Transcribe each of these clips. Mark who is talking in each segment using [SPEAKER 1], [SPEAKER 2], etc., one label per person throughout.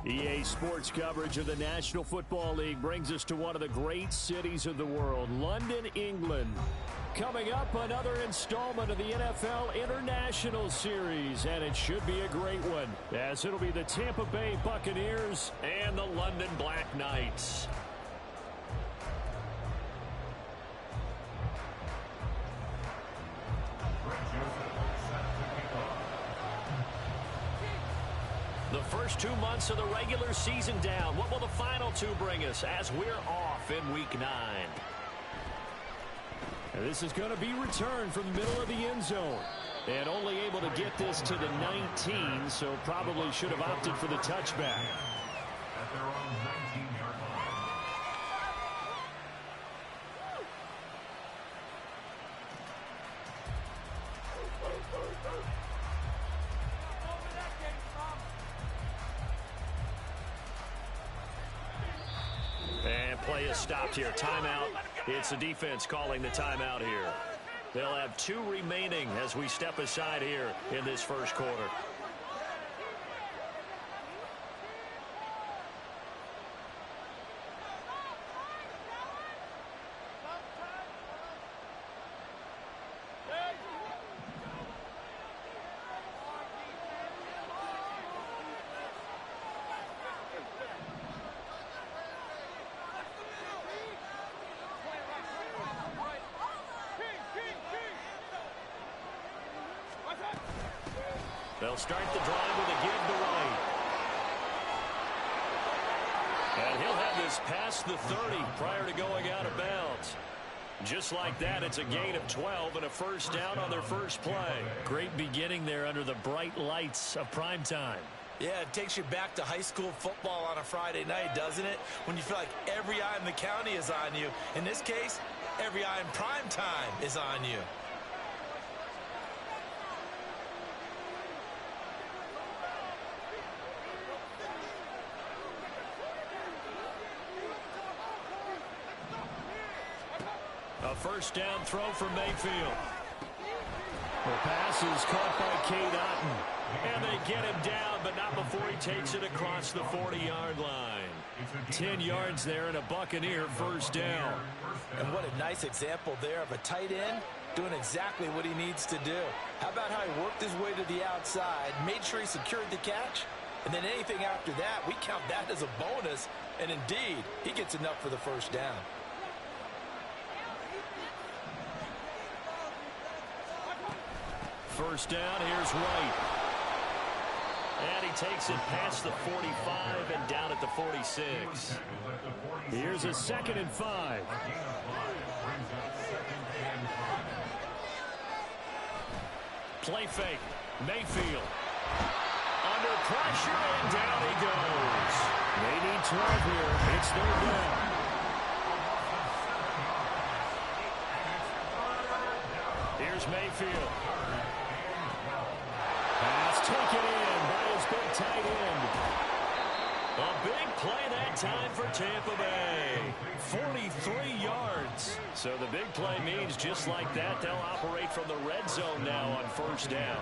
[SPEAKER 1] EA Sports coverage of the National Football League brings us to one of the great cities of the world, London, England. Coming up, another installment of the NFL International Series, and it should be a great one, as it'll be the Tampa Bay Buccaneers and the London Black Knights. The first 2 months of the regular season down. What will the final two bring us as we're off in Week 9? And this is going to be returned from the middle of the end zone. And only able to get this to the 19, so probably should have opted for the touchback.
[SPEAKER 2] At their own 19-yard line.
[SPEAKER 1] And play is stopped here. Timeout. It's the defense calling the timeout here. They'll have 2 remaining as we step aside here in this first quarter. They'll start the drive with a give to right. And he'll have this past the 30 prior to going out of bounds. Just like that, it's a gain of 12 and a first down on their first play. Great beginning there under the bright lights of prime time.
[SPEAKER 3] Yeah, it takes you back to high school football on a Friday night, doesn't it? When you feel like every eye in the county is on you. In this case, every eye in prime time is on you.
[SPEAKER 1] A first down throw for Mayfield. The pass is caught by Cade Otton. And they get him down, but not before he takes it across the 40-yard line. 10 yards there and a Buccaneer first down.
[SPEAKER 3] And what a nice example there of a tight end doing exactly what he needs to do. How about how he worked his way to the outside, made sure he secured the catch, and then anything after that, we count that as a bonus. And indeed, he gets enough for the first down.
[SPEAKER 1] First down, here's White. And he takes it past the 45 and down at the 46. Here's a 2nd and 5. Play fake. Mayfield. Under pressure, and down he goes. They need 12 here. It's third down. Here's Mayfield. Pass taken in by his big tight end. A big play that time for Tampa Bay. 43 yards. So the big play means just like that, they'll operate from the red zone now on first down.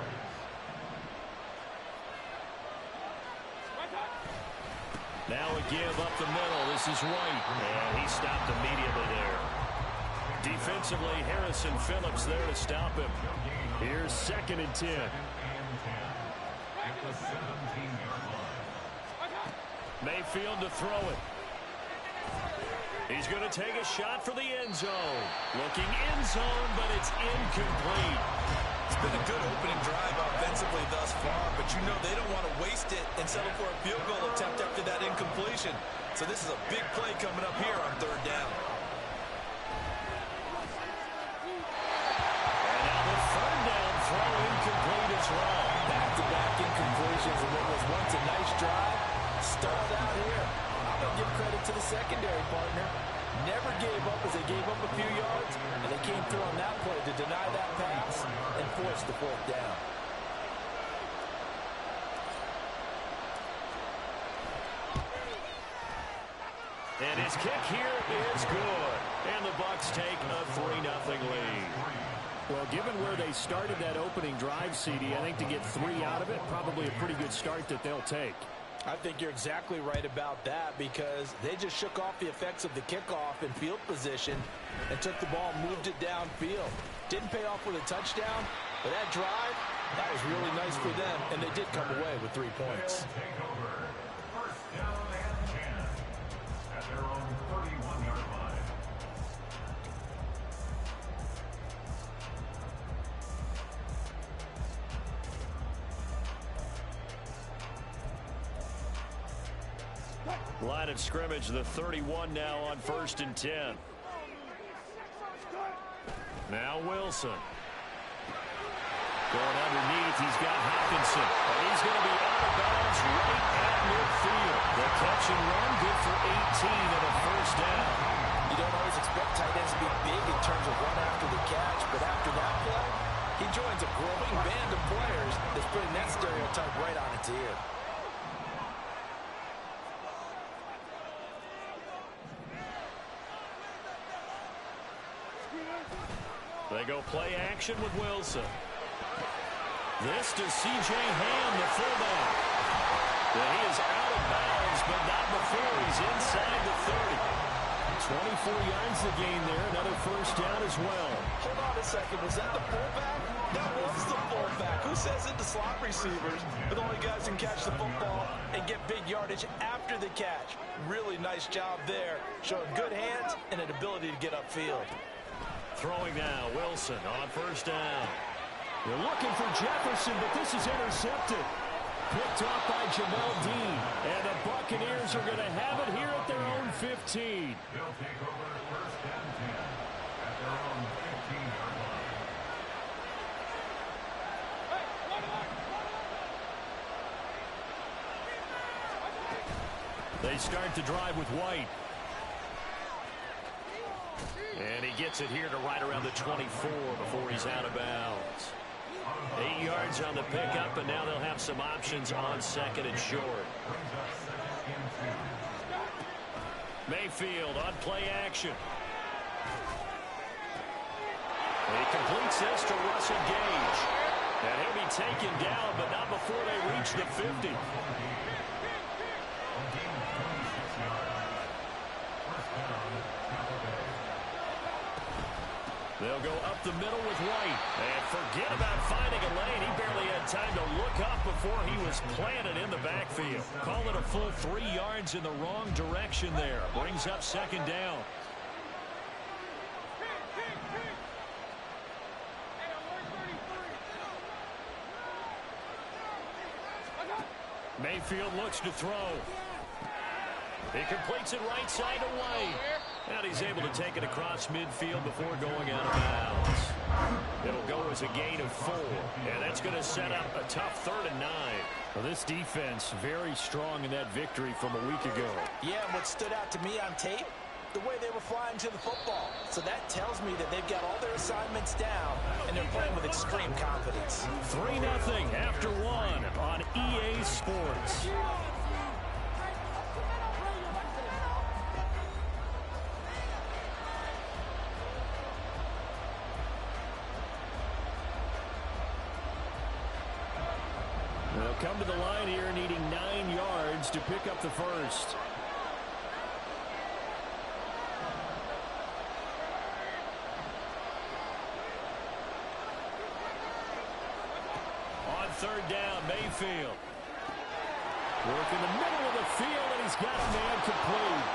[SPEAKER 1] Now a give up the middle. This is White. And he stopped immediately there. Defensively, Harrison Phillips there to stop him. Here's 2nd and 10. Mayfield to throw it. He's going to take a shot for the end zone. Looking end zone, but it's incomplete.
[SPEAKER 3] It's been a good opening drive offensively thus far, but you know they don't want to waste it and settle for a field goal attempt after that incompletion. So this is a big play coming up here on third down.
[SPEAKER 1] And now the third down throw incomplete as well.
[SPEAKER 3] Back-to-back incompletions, and what was once a nice drive stalled out here. I'm going to give credit to the secondary partner. Never gave up as they gave up a few yards, and they came through on that play to deny that pass and force the fourth down.
[SPEAKER 1] And his kick here is good. And the Bucs take a 3-0 lead. Well, given where they started that opening drive, CD, I think to get 3 out of it, probably a pretty good start that they'll take.
[SPEAKER 3] I think you're exactly right about that because they just shook off the effects of the kickoff in field position and took the ball and moved it downfield. Didn't pay off with a touchdown, but that drive, that was really nice for them, and they did come away with 3 points.
[SPEAKER 2] First down and 10 at their own 31-yard line.
[SPEAKER 1] Line of scrimmage, the 31 now on 1st and 10. Now Wilson. Going underneath, he's got Hopkinson. And he's going to be out of bounds right at midfield. The catch and run, good for 18 and a first down.
[SPEAKER 3] You don't always expect tight ends to be big in terms of run after the catch, but after that play, he joins a growing band of players that's putting that stereotype right on its ear.
[SPEAKER 1] They go play action with Wilson. This to C.J. Ham, the fullback. And he is out of bounds, but not before he's inside the 30. 24 yards to gain there. Another first down as well.
[SPEAKER 3] Hold on a second. Was that the fullback? That was the fullback. Who says it to slot receivers? But the only guys who can catch the football and get big yardage after the catch. Really nice job there. Showing good hands and an ability to get upfield.
[SPEAKER 1] Throwing now, Wilson on first down. They're looking for Jefferson, but this is intercepted. Picked off by Jamel Dean. And the Buccaneers are going to have it here at their own 15.
[SPEAKER 2] They'll take over first and 10 at their own 15-yard line.
[SPEAKER 1] They start to drive with White. And he gets it here to right around the 24 before he's out of bounds. 8 yards on the pickup, and now they'll have some options on second and short. Mayfield on play action. And he completes this to Russell Gage. And he'll be taken down, but not before they reach the 50. They'll go up the middle with White. And forget about finding a lane. He barely had time to look up before he was planted in the backfield. Call it a full 3 yards in the wrong direction there. Brings up second down. Mayfield looks to throw. He completes it right side to White. And he's able to take it across midfield before going out of bounds. It'll go as a gain of 4. And that's going to set up a tough 3rd and 9. Well, this defense very strong in that victory from a week ago.
[SPEAKER 3] Yeah, and what stood out to me on tape, the way they were flying to the football. So that tells me that they've got all their assignments down, and they're playing with extreme confidence.
[SPEAKER 1] 3-0 after 1 on EA Sports. They'll come to the line here needing 9 yards to pick up the first. On 3rd down, Mayfield. Work in the middle of the field, and he's got a man complete.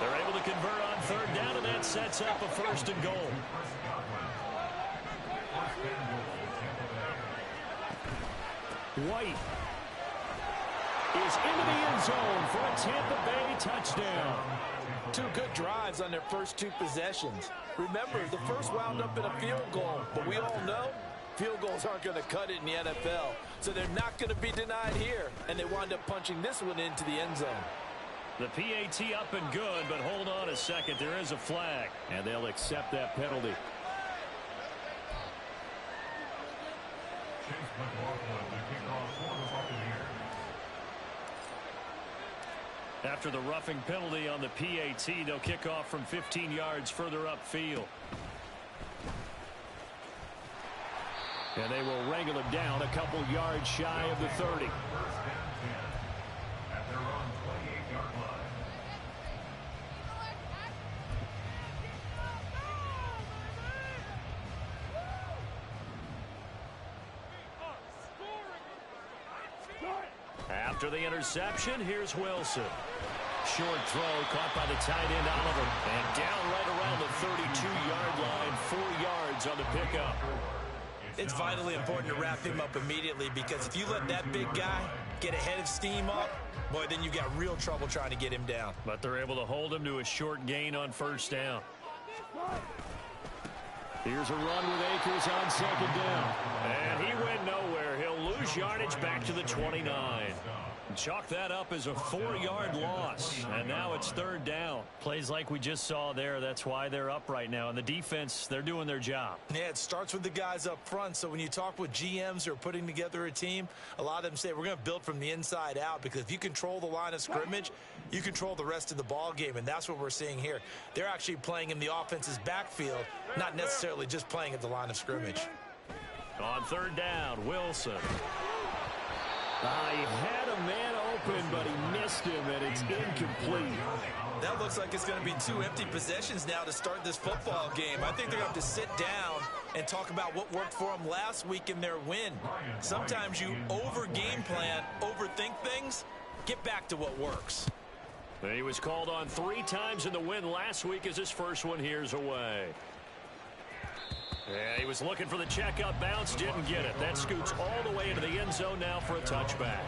[SPEAKER 1] They're able to convert on 3rd down, and that sets up a 1st and goal. White is into the end zone for a Tampa Bay touchdown.
[SPEAKER 3] 2 good drives on their first 2 possessions. Remember, the first wound up in a field goal, but we all know field goals aren't going to cut it in the NFL. So they're not going to be denied here, and they wind up punching this one into the end zone.
[SPEAKER 1] The PAT up and good, but hold on a second. There is a flag, and they'll accept that penalty. After the roughing penalty on the PAT, they'll kick off from 15 yards further upfield. And they will wrangle him down a couple yards shy of the 30. After the interception, here's Wilson. Short throw caught by the tight end Oliver. And down right around the 32-yard line, 4 yards on the pickup.
[SPEAKER 3] It's vitally important to wrap him up immediately, because if you let that big guy get ahead of steam up, boy, then you've got real trouble trying to get him down.
[SPEAKER 1] But they're able to hold him to a short gain on first down. Here's a run with Akers on second down. And he went nowhere. He'll lose yardage back to the 29. Chalk that up as a 4-yard loss. And now it's third down. Plays like we just saw there. That's why they're up right now. And the defense, they're doing their job.
[SPEAKER 3] Yeah, it starts with the guys up front. So when you talk with GMs who are putting together a team, a lot of them say we're going to build from the inside out, because if you control the line of scrimmage, you control the rest of the ball game. And that's what we're seeing here. They're actually playing in the offense's backfield, not necessarily just playing at the line of scrimmage.
[SPEAKER 1] On third down, Wilson. He had a man open, but he missed him, and it's incomplete.
[SPEAKER 3] That looks like it's going to be 2 empty possessions now to start this football game. I think they're going to have to sit down and talk about what worked for them last week in their win. Sometimes you over-game plan, overthink things, get back to what works.
[SPEAKER 1] He was called on 3 times in the win last week as his first one here's away. Yeah, he was looking for the checkup bounce, didn't get it. That scoots all the way into the end zone now for a touchback.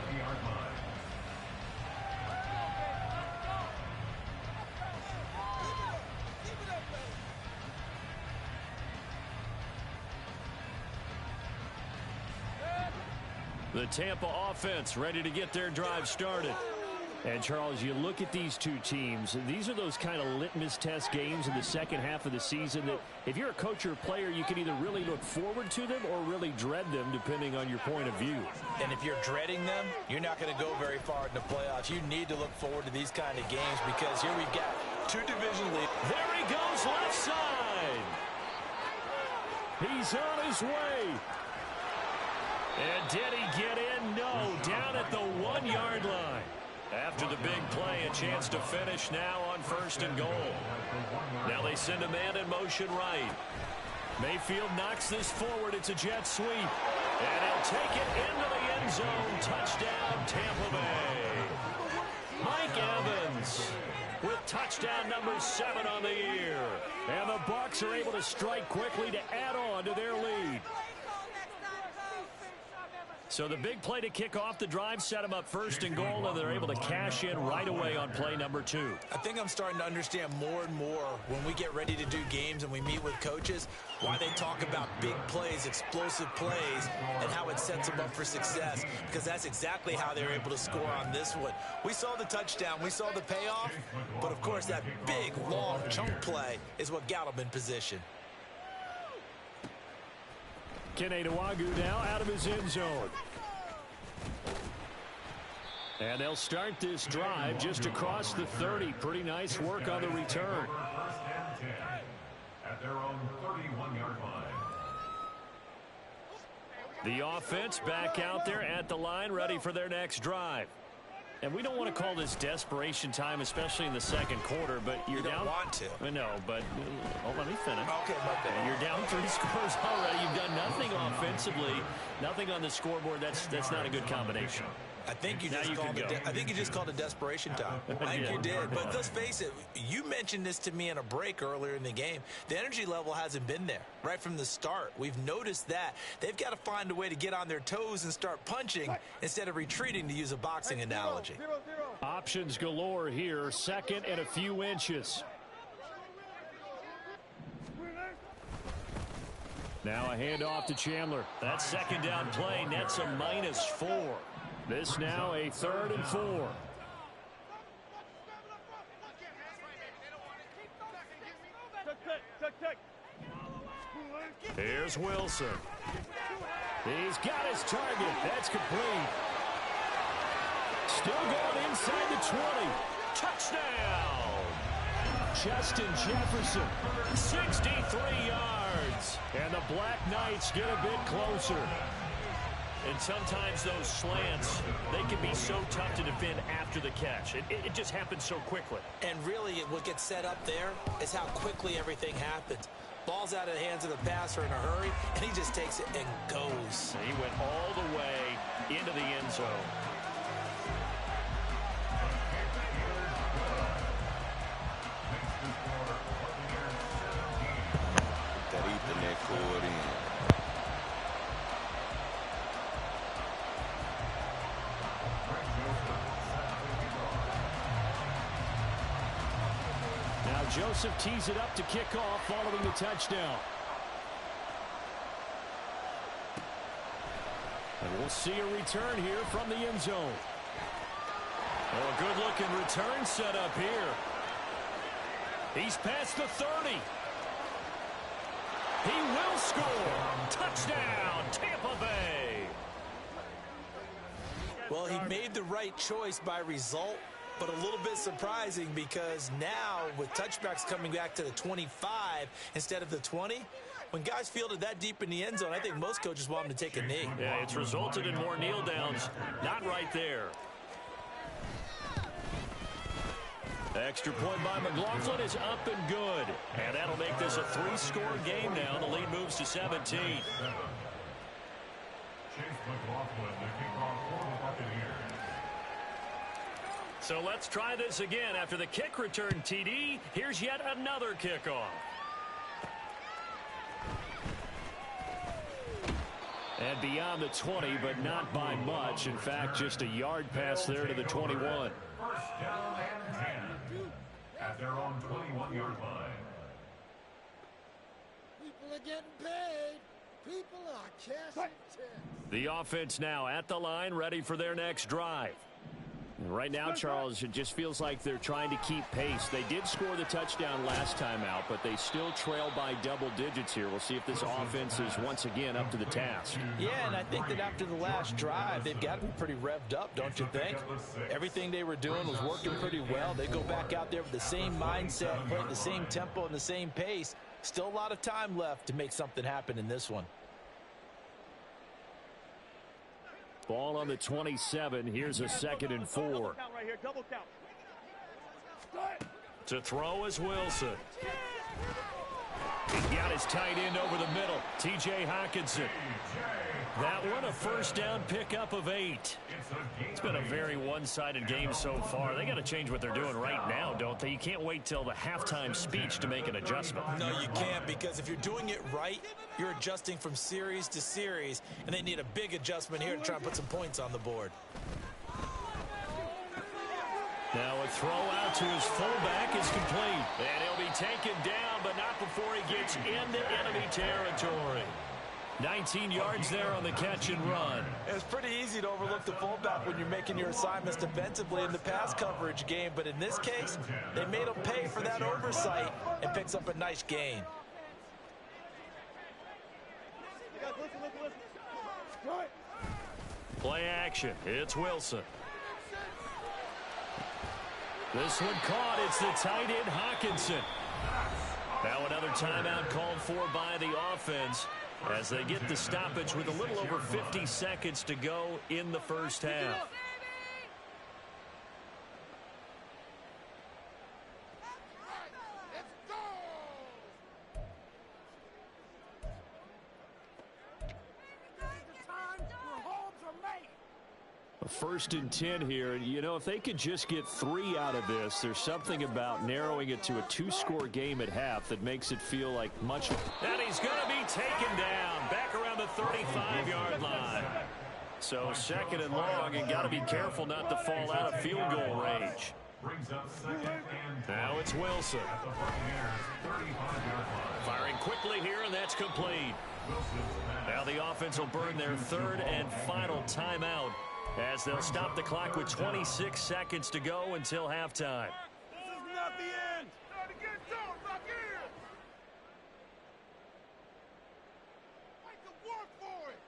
[SPEAKER 1] The Tampa offense ready to get their drive started. And, Charles, you look at these two teams, these are those kind of litmus test games in the second half of the season that if you're a coach or a player, you can either really look forward to them or really dread them, depending on your point of view.
[SPEAKER 3] And if you're dreading them, you're not going to go very far in the playoffs. You need to look forward to these kind of games, because here we've got 2 division leads.
[SPEAKER 1] There he goes, left side. He's on his way. And did he get in? No, down at the 1-yard line. After the big play, a chance to finish now on first and goal. Now they send a man in motion right. Mayfield knocks this forward. It's a jet sweep. And he'll take it into the end zone. Touchdown, Tampa Bay. Mike Evans with touchdown number 7 on the year. And the Bucs are able to strike quickly to add on to their lead. So the big play to kick off the drive set them up first and goal, and they're able to cash in right away on play number 2.
[SPEAKER 3] I think I'm starting to understand more and more when we get ready to do games and we meet with coaches why they talk about big plays, explosive plays, and how it sets them up for success, because that's exactly how they're able to score on this one. We saw the touchdown, we saw the payoff, but of course that big, long chunk play is what got them in position.
[SPEAKER 1] Kene Nwangwu now out of his end zone. And they'll start this drive just across the 30. Pretty nice work on the return.
[SPEAKER 2] First and 10 at their own 31-yard line.
[SPEAKER 1] The offense back out there at the line, ready for their next drive. And we don't want to call this desperation time, especially in the second quarter, but you're
[SPEAKER 3] you
[SPEAKER 1] down.
[SPEAKER 3] Don't want to.
[SPEAKER 1] No, but let me finish.
[SPEAKER 3] Okay, my bad.
[SPEAKER 1] You're down 3 scores already. You've done nothing offensively, nothing on the scoreboard. That's not a good combination.
[SPEAKER 3] I think you just called it desperation time. I think you did. But let's face it, you mentioned this to me in a break earlier in the game. The energy level hasn't been there right from the start. We've noticed that. They've got to find a way to get on their toes and start punching instead of retreating, to use a boxing analogy.
[SPEAKER 1] Options galore here. Second and a few inches. Now a handoff to Chandler. That second down play nets a -4. This now a 3rd and 4. Here's Wilson. He's got his target. That's complete. Still going inside the 20. Touchdown! Justin Jefferson, 63 yards. And the Black Knights get a bit closer. And sometimes those slants, they can be so tough to defend after the catch. It just happens so quickly.
[SPEAKER 3] And really, what gets set up there is how quickly everything happens. Ball's out of the hands of the passer in a hurry, and he just takes it and goes.
[SPEAKER 1] He went all the way into the end zone. Now Joseph tees it up to kick off following the touchdown. And we'll see a return here from the end zone. Oh, a good-looking return set up here. He's past the 30. He will score. Touchdown, Tampa Bay.
[SPEAKER 3] Well, he made the right choice by result, but a little bit surprising because now with touchbacks coming back to the 25 instead of the 20, when guys fielded that deep in the end zone, I think most coaches want them to take a knee.
[SPEAKER 1] Yeah, it's resulted in more kneel downs. Not right there. Extra point by McLaughlin is up and good. And that'll make this a 3-score game now. The lead moves to 17.
[SPEAKER 2] Chase McLaughlin, the kickoff for the Buccaneers.
[SPEAKER 1] So let's try this again. After the kick return TD, here's yet another kickoff. And beyond the 20, but not by much. In fact, just a yard pass there to the 21.
[SPEAKER 2] First down and 10 at their own 21-yard line.
[SPEAKER 4] People are getting paid. People are cashing checks.
[SPEAKER 1] The offense now at the line, ready for their next drive. Right now, Charles, it just feels like they're trying to keep pace. They did score the touchdown last time out, but they still trail by double digits here. We'll see if this offense is once again up to the task.
[SPEAKER 3] Yeah, and I think that after the last drive, they've got to be pretty revved up, don't you think? Everything they were doing was working pretty well. They go back out there with the same mindset, playing the same tempo and the same pace. Still a lot of time left to make something happen in this one.
[SPEAKER 1] Ball on the 27. Here's a 2nd and 4. To throw is Wilson. He got his tight end over the middle. T.J. Hawkinson. That one a first down pickup of 8. It's been a very one-sided game so far. They got to change what they're doing right now, don't they? You can't wait till the halftime speech to make an adjustment.
[SPEAKER 3] No, you can't, because if you're doing it right, you're adjusting from series to series, and they need a big adjustment here to try and put some points on the board.
[SPEAKER 1] Now a throw out to his fullback is complete. And he'll be taken down, but not before he gets into enemy territory. 19 yards there on the catch and run.
[SPEAKER 3] It's pretty easy to overlook the fullback when you're making your assignments defensively in the pass coverage game, but in this case, they made him pay for that oversight and picks up a nice gain.
[SPEAKER 1] Play action. It's Wilson. This one caught. It's the tight end Hawkinson. Now another timeout called for by the offense as they get the stoppage with a little over 50 seconds to go in the first half. First and 10 here. You know, if they could just get 3 out of this, there's something about narrowing it to a 2-score game at half that makes it feel like much. And he's going to be taken down back around the 35-yard line. So 2nd and long, and got to be careful not to fall out of field goal range. Now it's Wilson. Firing quickly here, and that's complete. Now the offense will burn their 3rd and final timeout, as they'll stop the clock with 26 seconds to go until halftime.
[SPEAKER 4] This is not the end. Try to get down back here. I can work for it.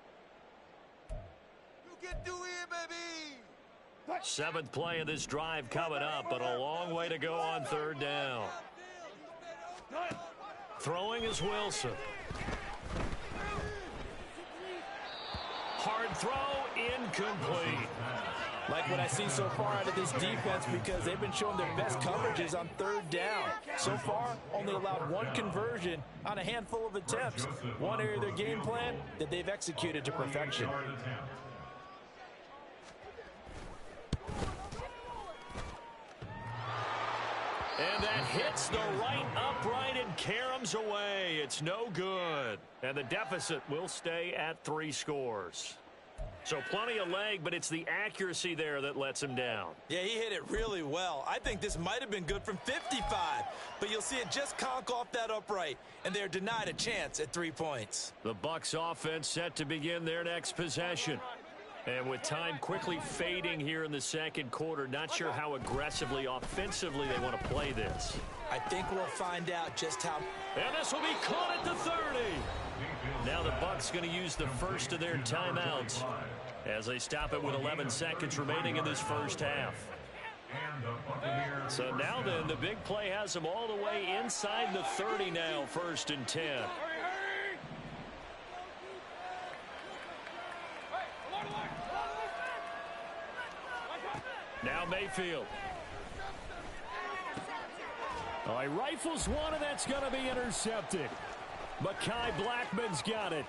[SPEAKER 4] You can do it, baby.
[SPEAKER 1] 7th play of this drive coming up, but a long way to go on 3rd down. Throwing is Wilson. Hard throw, incomplete.
[SPEAKER 3] Like what I see so far out of this defense, because they've been showing their best coverages on 3rd down. So far, only allowed 1 conversion on a handful of attempts. One area of their game plan that they've executed to perfection.
[SPEAKER 1] And that hits the right upright and caroms away. It's no good. And the deficit will stay at 3 scores. So plenty of leg, but it's the accuracy there that lets him down.
[SPEAKER 3] Yeah, he hit it really well. I think this might have been good from 55, but you'll see it just conk off that upright, and they're denied a chance at 3 points.
[SPEAKER 1] The Bucs offense set to begin their next possession. And with time quickly fading here in the second quarter, not sure how aggressively, offensively they want to play this.
[SPEAKER 3] I think we'll find out just how.
[SPEAKER 1] And this will be caught at the 30. Now the Bucs going to use the first of their timeouts as they stop it with 11 seconds remaining in this first half. So now then, the big play has them all the way inside the 30 now, 1st and 10. Now Mayfield. Oh, he rifles one, and that's going to be intercepted. Mekhi Blackman's got it.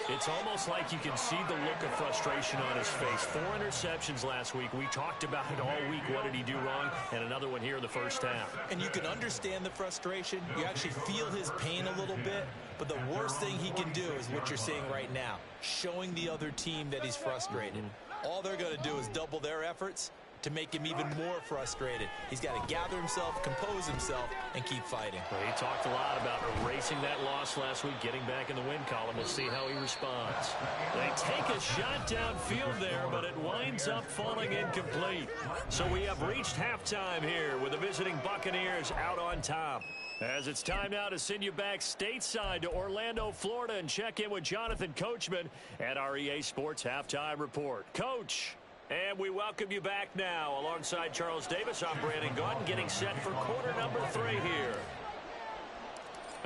[SPEAKER 1] It's almost like you can see the look of frustration on his face. 4 interceptions last week. We talked about it all week. What did he do wrong? And another one here in the first half.
[SPEAKER 3] And you can understand the frustration. You actually feel his pain a little bit. But the worst thing he can do is what you're seeing right now, showing the other team that he's frustrated. All they're going to do is double their efforts to make him even more frustrated. He's got to gather himself, compose himself, and keep fighting.
[SPEAKER 1] Well, he talked a lot about erasing that loss last week, getting back in the win column. We'll see how he responds. They take a shot downfield there, but it winds up falling incomplete. So we have reached halftime here with the visiting Buccaneers out on top. As it's time now to send you back stateside to Orlando, Florida, and check in with Jonathan Coachman at our EA Sports Halftime Report. Coach. And we welcome you back now. Alongside Charles Davis, I'm Brandon Gaudin, getting set for quarter number 3 here.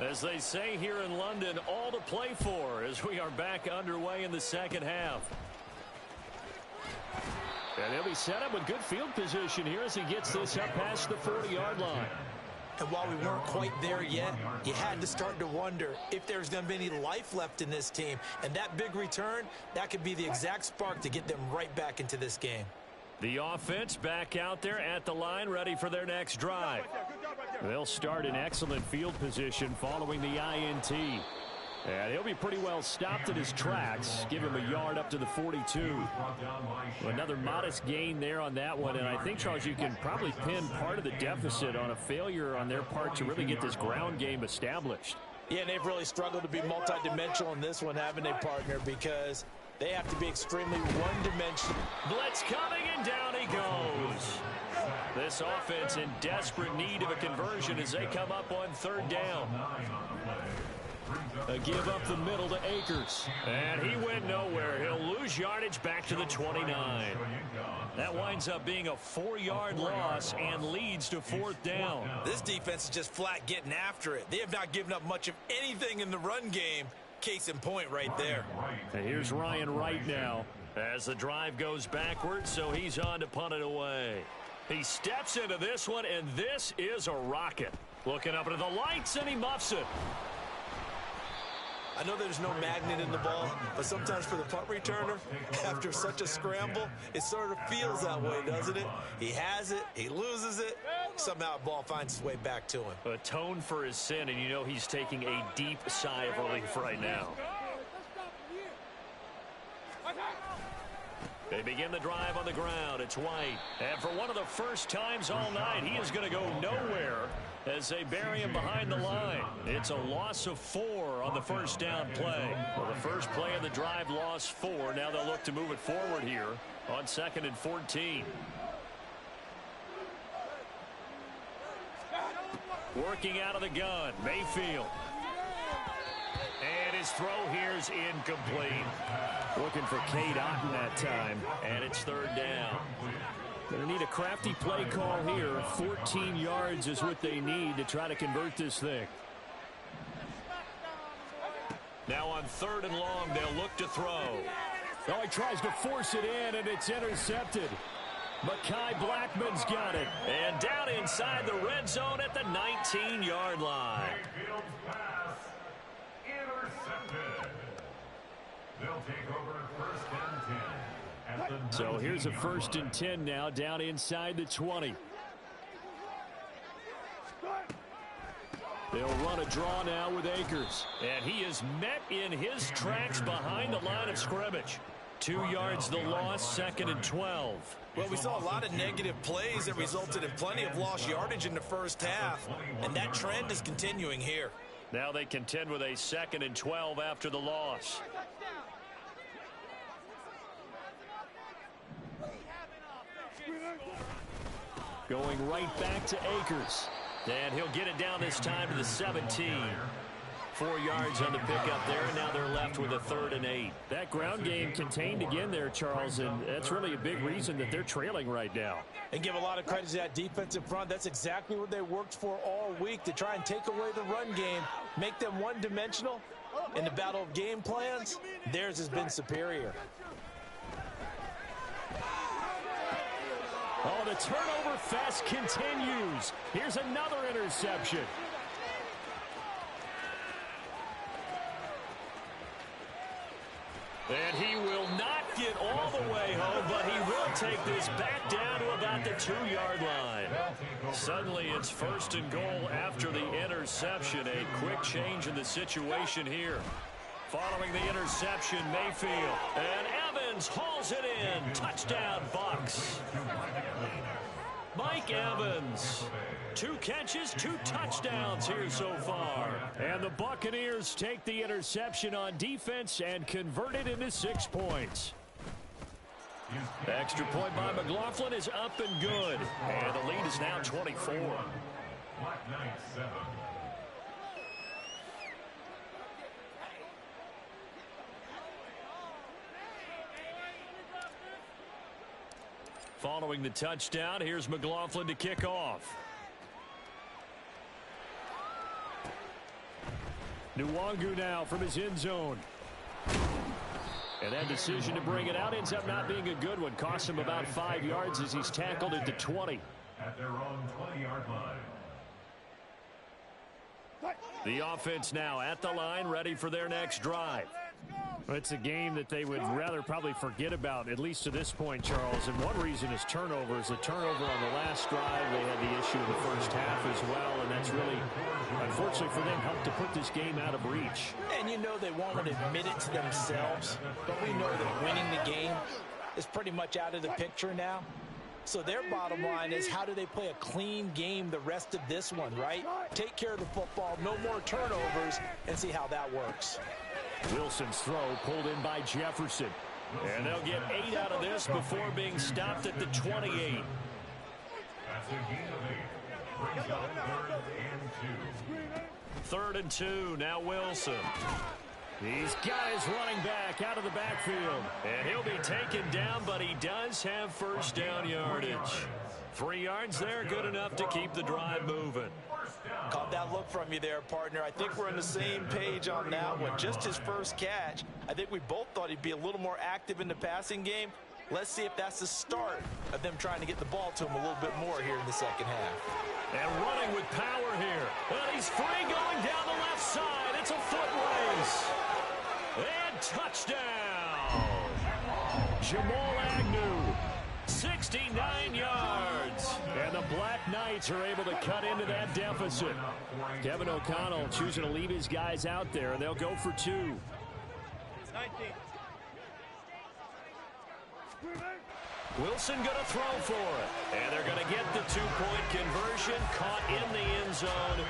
[SPEAKER 1] As they say here in London, all to play for as we are back underway in the second half. And he'll be set up with good field position here as he gets this up past the 40-yard line.
[SPEAKER 3] And while we weren't quite there yet, you had to start to wonder if there's going to be any life left in this team. And that big return, that could be the exact spark to get them right back into this game.
[SPEAKER 1] The offense back out there at the line, ready for their next drive. They'll start in excellent field position following the INT. And he'll be pretty well stopped in his tracks. Give him a yard up to the 42. Another modest gain there on that one. And I think, Charles, you can probably pin part of the deficit on a failure on their part to really get this ground game established.
[SPEAKER 3] Yeah, and they've really struggled to be multidimensional in this one, haven't they, partner? Because they have to be extremely one-dimensional.
[SPEAKER 1] Blitz coming, and down he goes. This offense in desperate need of a conversion as they come up on 3rd down. A give up the middle to Akers. And he went nowhere. He'll lose yardage back to the 29. That winds up being a 4-yard loss and leads to 4th down.
[SPEAKER 3] This defense is just flat getting after it. They have not given up much of anything in the run game. Case in point right there.
[SPEAKER 1] And here's Ryan Wright now as the drive goes backwards, so he's on to punt it away. He steps into this one, and this is a rocket. Looking up into the lights, and he muffs it.
[SPEAKER 3] I know there's no magnet in the ball, but sometimes for the punt returner, after such a scramble, it sort of feels that way, doesn't it? He has it, he loses it, somehow the ball finds its way back to him.
[SPEAKER 1] Atone for his sin, and you know he's taking a deep sigh of relief right now. They begin the drive on the ground. It's White. And for one of the first times all night, he is going to go nowhere as they bury him behind the line. It's a loss of 4 on the first down play. Well, the first play of the drive lost 4. Now they'll look to move it forward here on 2nd and 14. Working out of the gun, Mayfield. And his throw here is incomplete. Looking for Cade Otton that time, and it's 3rd down. Going to need a crafty play call here. 14 yards is what they need to try to convert this thing. Now on 3rd and long, they'll look to throw. Oh, he tries to force it in, and it's intercepted. Mekhi Blackman's got it. And down inside the red zone at the 19-yard line.
[SPEAKER 2] They'll take over at 1st and 10.
[SPEAKER 1] So here's a 1st and 10 now, down inside the 20. They'll run a draw now with Akers. And he is met in his tracks behind the line of scrimmage. 2 yards the loss, 2nd and 12.
[SPEAKER 3] Well, we saw a lot of negative plays that resulted in plenty of lost yardage in the first half. And that trend is continuing here.
[SPEAKER 1] Now they contend with a 2nd and 12 after the loss. Going right back to Akers. And he'll get it down this time to the 17. 4 yards on the pickup there, and now they're left with a 3rd and 8. That ground game contained again there, Charles, and that's really a big reason that they're trailing right now.
[SPEAKER 3] And give a lot of credit to that defensive front. That's exactly what they worked for all week, to try and take away the run game, make them one-dimensional. In the battle of game plans, theirs has been superior.
[SPEAKER 1] Oh, the turnover fest continues. Here's another interception. And he will not get all the way home, but he will take this back down to about the 2-yard line. Suddenly it's 1st and goal after the interception. A quick change in the situation here. Following the interception, Mayfield. And Evans hauls it in. Touchdown, Bucs. Mike Evans. 2 catches, 2 touchdowns here so far. And the Buccaneers take the interception on defense and convert it into 6 points. Extra point by McLaughlin is up and good. And the lead is now 24.
[SPEAKER 2] Black Knight 7.
[SPEAKER 1] Following the touchdown, here's McLaughlin to kick off. Nwangu now from his end zone. And that decision to bring it out ends up not being a good one. Costs him about 5 yards as he's tackled at the 20.
[SPEAKER 2] At their own 20-yard line.
[SPEAKER 1] The offense now at the line, ready for their next drive. It's a game that they would rather probably forget about, at least to this point, Charles. And one reason is turnovers. The turnover on the last drive, they had the issue in the first half as well, and that's really, unfortunately for them, helped to put this game out of reach.
[SPEAKER 3] And you know they won't admit it to themselves, but we know that winning the game is pretty much out of the picture now. So their bottom line is, how do they play a clean game the rest of this one, right? Take care of the football, no more turnovers, and see how that works.
[SPEAKER 1] Wilson's throw pulled in by Jefferson. And they'll get 8 out of this before being stopped at the 28.
[SPEAKER 2] That's a gain of 8. Brings up 3rd and 2.
[SPEAKER 1] 3rd and 2, now Wilson. He's got his running back out of the backfield. And he'll be taken down, but he does have first down yardage. 3 yards there, good enough to keep the drive moving.
[SPEAKER 3] Caught that look from you there, partner. I think we're on the same page on that one. Just his first catch. I think we both thought he'd be a little more active in the passing game. Let's see if that's the start of them trying to get the ball to him a little bit more here in the second half.
[SPEAKER 1] And running with power here. Well, he's free going down the left side. It's a foot race. And touchdown. Jamal Agnew. 69 yards. And the Black Knights are able to cut into that deficit. Kevin O'Connell choosing to leave his guys out there, and they'll go for 2.
[SPEAKER 5] 19.
[SPEAKER 1] Wilson going to throw for it. And they're going to get the 2-point conversion. Caught in the end zone.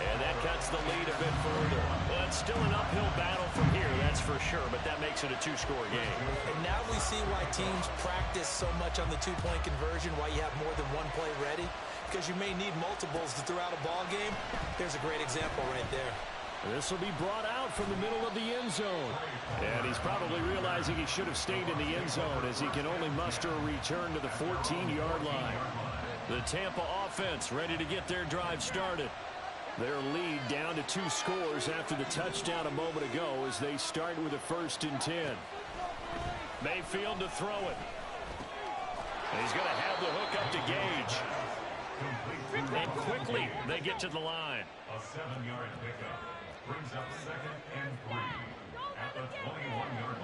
[SPEAKER 1] And that cuts the lead a bit further. Well, it's still an uphill battle from here, that's for sure, but that makes it a 2-score game.
[SPEAKER 3] And now we see why teams practice so much on the 2-point conversion, why you have more than one play ready, because you may need multiples throughout a ball game. There's a great example right there.
[SPEAKER 1] This will be brought out from the middle of the end zone. And he's probably realizing he should have stayed in the end zone, as he can only muster a return to the 14-yard line. The Tampa offense ready to get their drive started. Their lead down to 2 scores after the touchdown a moment ago, as they start with a 1st and 10. Mayfield to throw it. And he's going to have the hook up to Gage. And quickly they get to the line.
[SPEAKER 2] A 7-yard pickup. Brings up 2nd and 3 at the 21-yard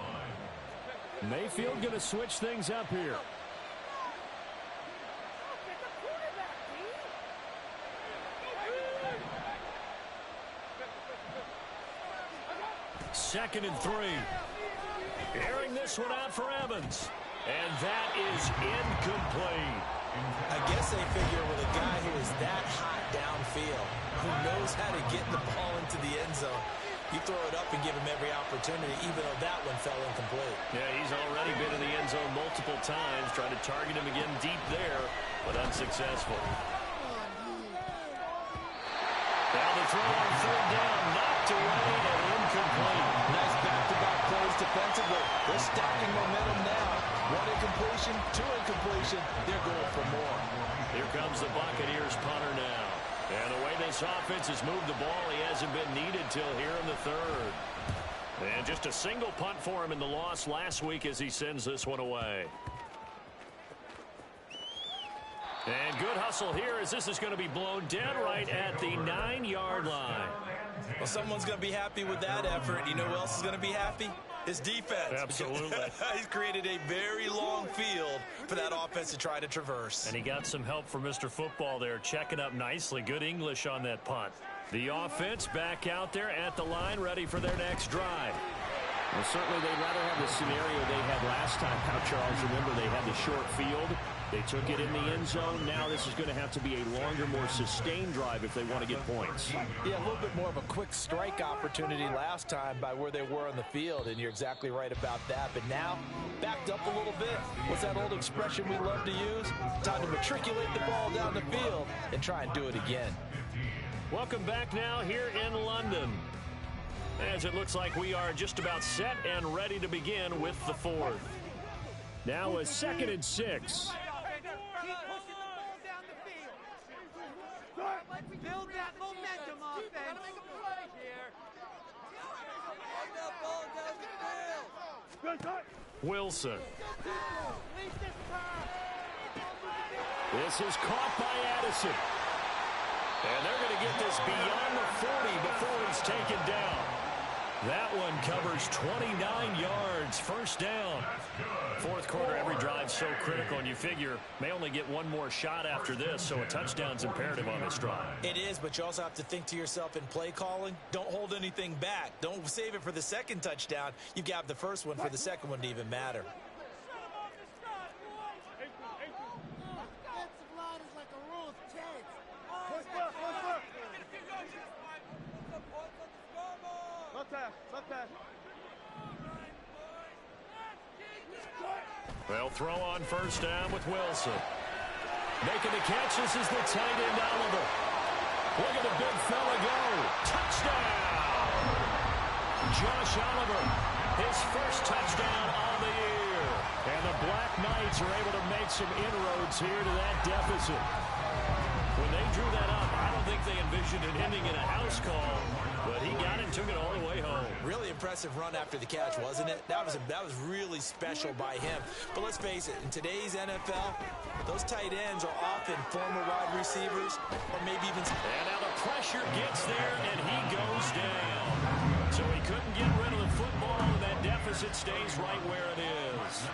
[SPEAKER 2] line.
[SPEAKER 1] Mayfield going to switch things up here. 2nd and 3. Airing this one out for Evans. And that is incomplete.
[SPEAKER 3] I guess they figure with a guy who is that hot downfield, who knows how to get the ball into the end zone, you throw it up and give him every opportunity, even though that one fell incomplete.
[SPEAKER 1] Yeah, he's already been in the end zone multiple times, trying to target him again deep there, but unsuccessful. Now the throw on 3rd down, knocked away and incomplete.
[SPEAKER 3] Nice back-to-back plays defensively. They're stacking momentum now. 1 incompletion, 2 incompletion. They're going for more.
[SPEAKER 1] Here comes the Buccaneers punter now. And the way this offense has moved the ball, he hasn't been needed till here in the 3rd. And just a single punt for him in the loss last week as he sends this one away. And good hustle here as this is going to be blown dead right at the 9-yard line.
[SPEAKER 3] Well, someone's going to be happy with that effort. You know who else is going to be happy? His defense.
[SPEAKER 1] Absolutely.
[SPEAKER 3] He's created a very long field for that offense to try to traverse.
[SPEAKER 1] And he got some help from Mr. Football there, checking up nicely. Good English on that punt. The offense back out there at the line, ready for their next drive. Well, certainly they'd rather have the scenario they had last time. How, Charles, remember they had the short field. They took it in the end zone. Now this is going to have to be a longer, more sustained drive if they want to get points.
[SPEAKER 3] Yeah, a little bit more of a quick strike opportunity last time by where they were on the field, and you're exactly right about that. But now, backed up a little bit. What's that old expression we love to use? Time to matriculate the ball down the field and try and do it again.
[SPEAKER 1] Welcome back now here in London, as it looks like we are just about set and ready to begin with the 4th. Now a 2nd and 6.
[SPEAKER 5] Build that momentum offense.
[SPEAKER 1] Wilson. This is caught by Addison. And they're going to get this beyond the 40 before he's taken down. That one covers 29 yards. 1st down. 4th quarter, every drive so critical, and you figure may only get one more shot after this, so a touchdown's imperative on this drive.
[SPEAKER 3] It is, but you also have to think to yourself in play calling, don't hold anything back. Don't save it for the 2nd touchdown. You've got the 1st one for the 2nd one to even matter.
[SPEAKER 1] They'll throw on 1st down with Wilson. Making the catch, this is the tight end Oliver. Look at the big fella go. Touchdown! Josh Oliver, his 1st touchdown of the year. And the Black Knights are able to make some inroads here to that deficit. When they drew that up, I don't think they envisioned it ending in a house call, but he got it and took it all the way home.
[SPEAKER 3] Really impressive run after the catch, wasn't it? That was really special by him. But let's face it, in today's NFL, those tight ends are often former wide receivers or maybe even...
[SPEAKER 1] And now the pressure gets there, and he goes down. So he couldn't get rid of the football, and that deficit stays right where it is.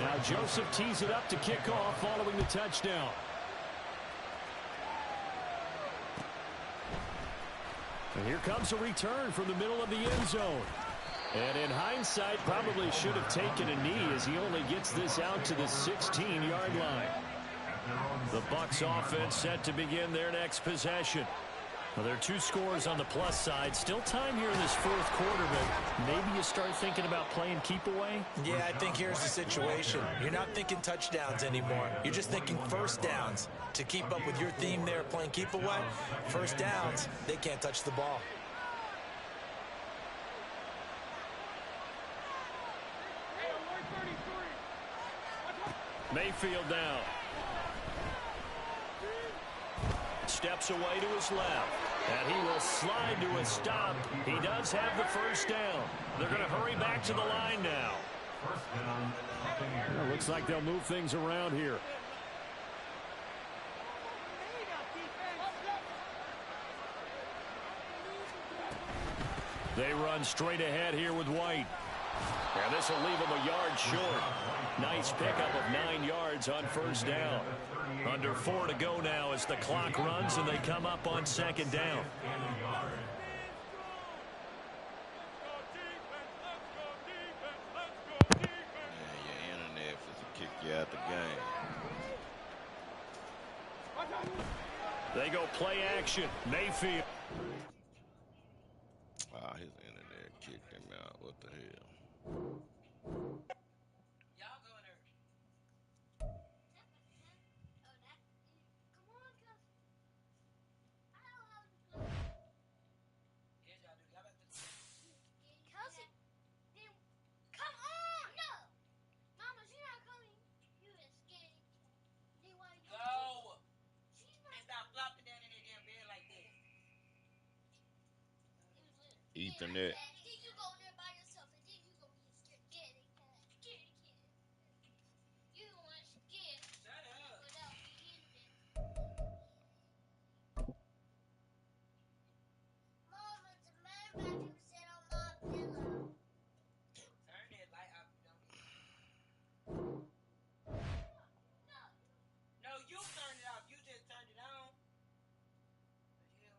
[SPEAKER 1] Now Joseph tees it up to kick off following the touchdown. And here comes a return from the middle of the end zone. And in hindsight, probably should have taken a knee as he only gets this out to the 16-yard line. The Bucs offense set to begin their next possession. Well, there are 2 scores on the plus side. Still time here in this 4th quarter, but maybe you start thinking about playing keep away?
[SPEAKER 3] Yeah, I think here's the situation. You're not thinking touchdowns anymore. You're just thinking 1st downs. To keep up with your theme there, playing keep away, 1st downs, they can't touch the ball.
[SPEAKER 1] Mayfield down. Steps away to his left. And he will slide to a stop. He does have the 1st down. They're going to hurry back to the line now. Well, looks like they'll move things around here. They run straight ahead here with White. And this will leave him a yard short. Nice pickup of 9 yards on first down. Under 4 to go now as the clock runs and they come up on second down.
[SPEAKER 6] Your internet is to kick you out the game.
[SPEAKER 1] They go play action. Mayfield.
[SPEAKER 6] Ah, his internet kicked him out. What the hell?
[SPEAKER 5] Y'all go in there. Here's y'all do. Y'all about to.
[SPEAKER 7] Kelsey, come on! No! Mama, she's not coming. You just scared. Then why you
[SPEAKER 5] Go!
[SPEAKER 7] She's
[SPEAKER 5] And
[SPEAKER 7] not.
[SPEAKER 5] stop flopping down in that damn bed like this.
[SPEAKER 6] Ethernet.
[SPEAKER 7] Then you go there by yourself, and then you go be scared. Scared kid. You the one scared
[SPEAKER 5] Shut up.
[SPEAKER 7] without the internet. Mama, the man back here sit on my pillow.
[SPEAKER 5] Turn that light off. Don't get.
[SPEAKER 7] No.
[SPEAKER 5] No, you turned it off. You just turned it on. The hell?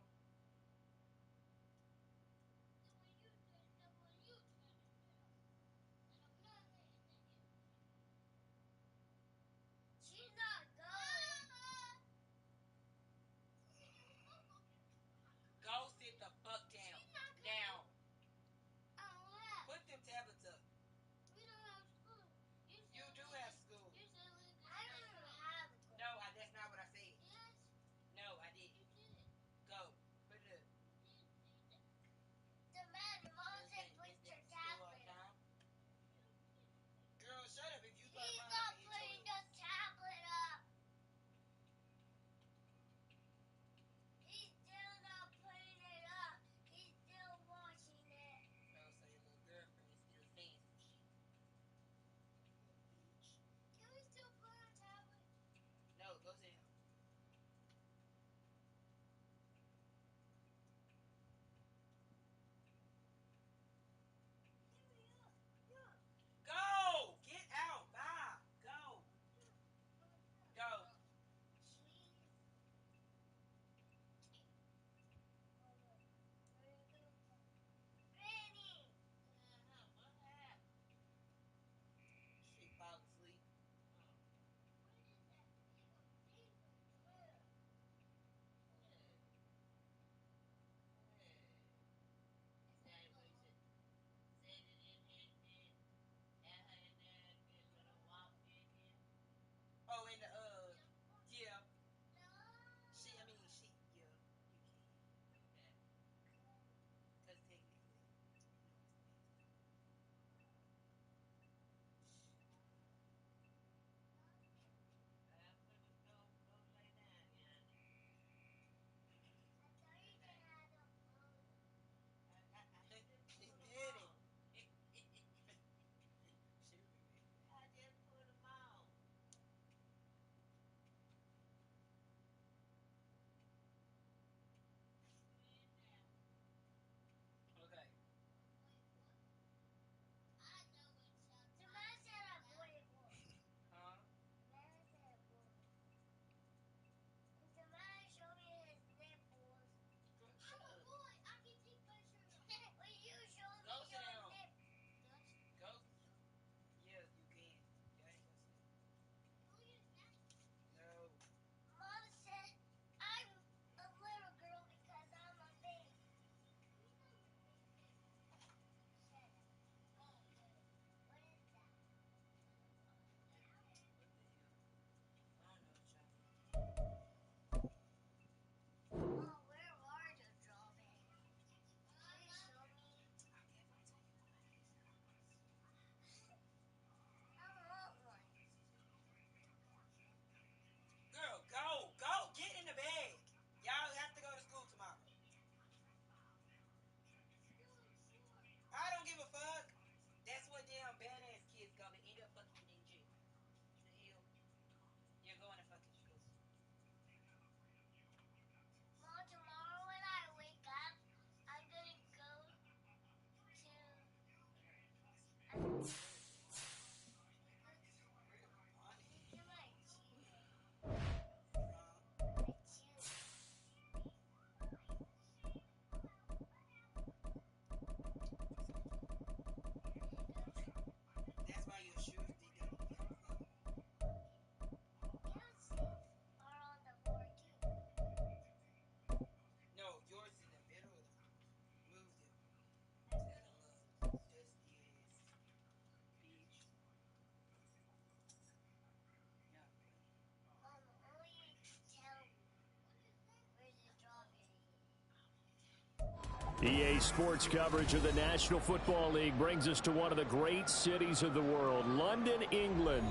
[SPEAKER 1] EA Sports coverage of the National Football League brings us to one of the great cities of the world, London, England.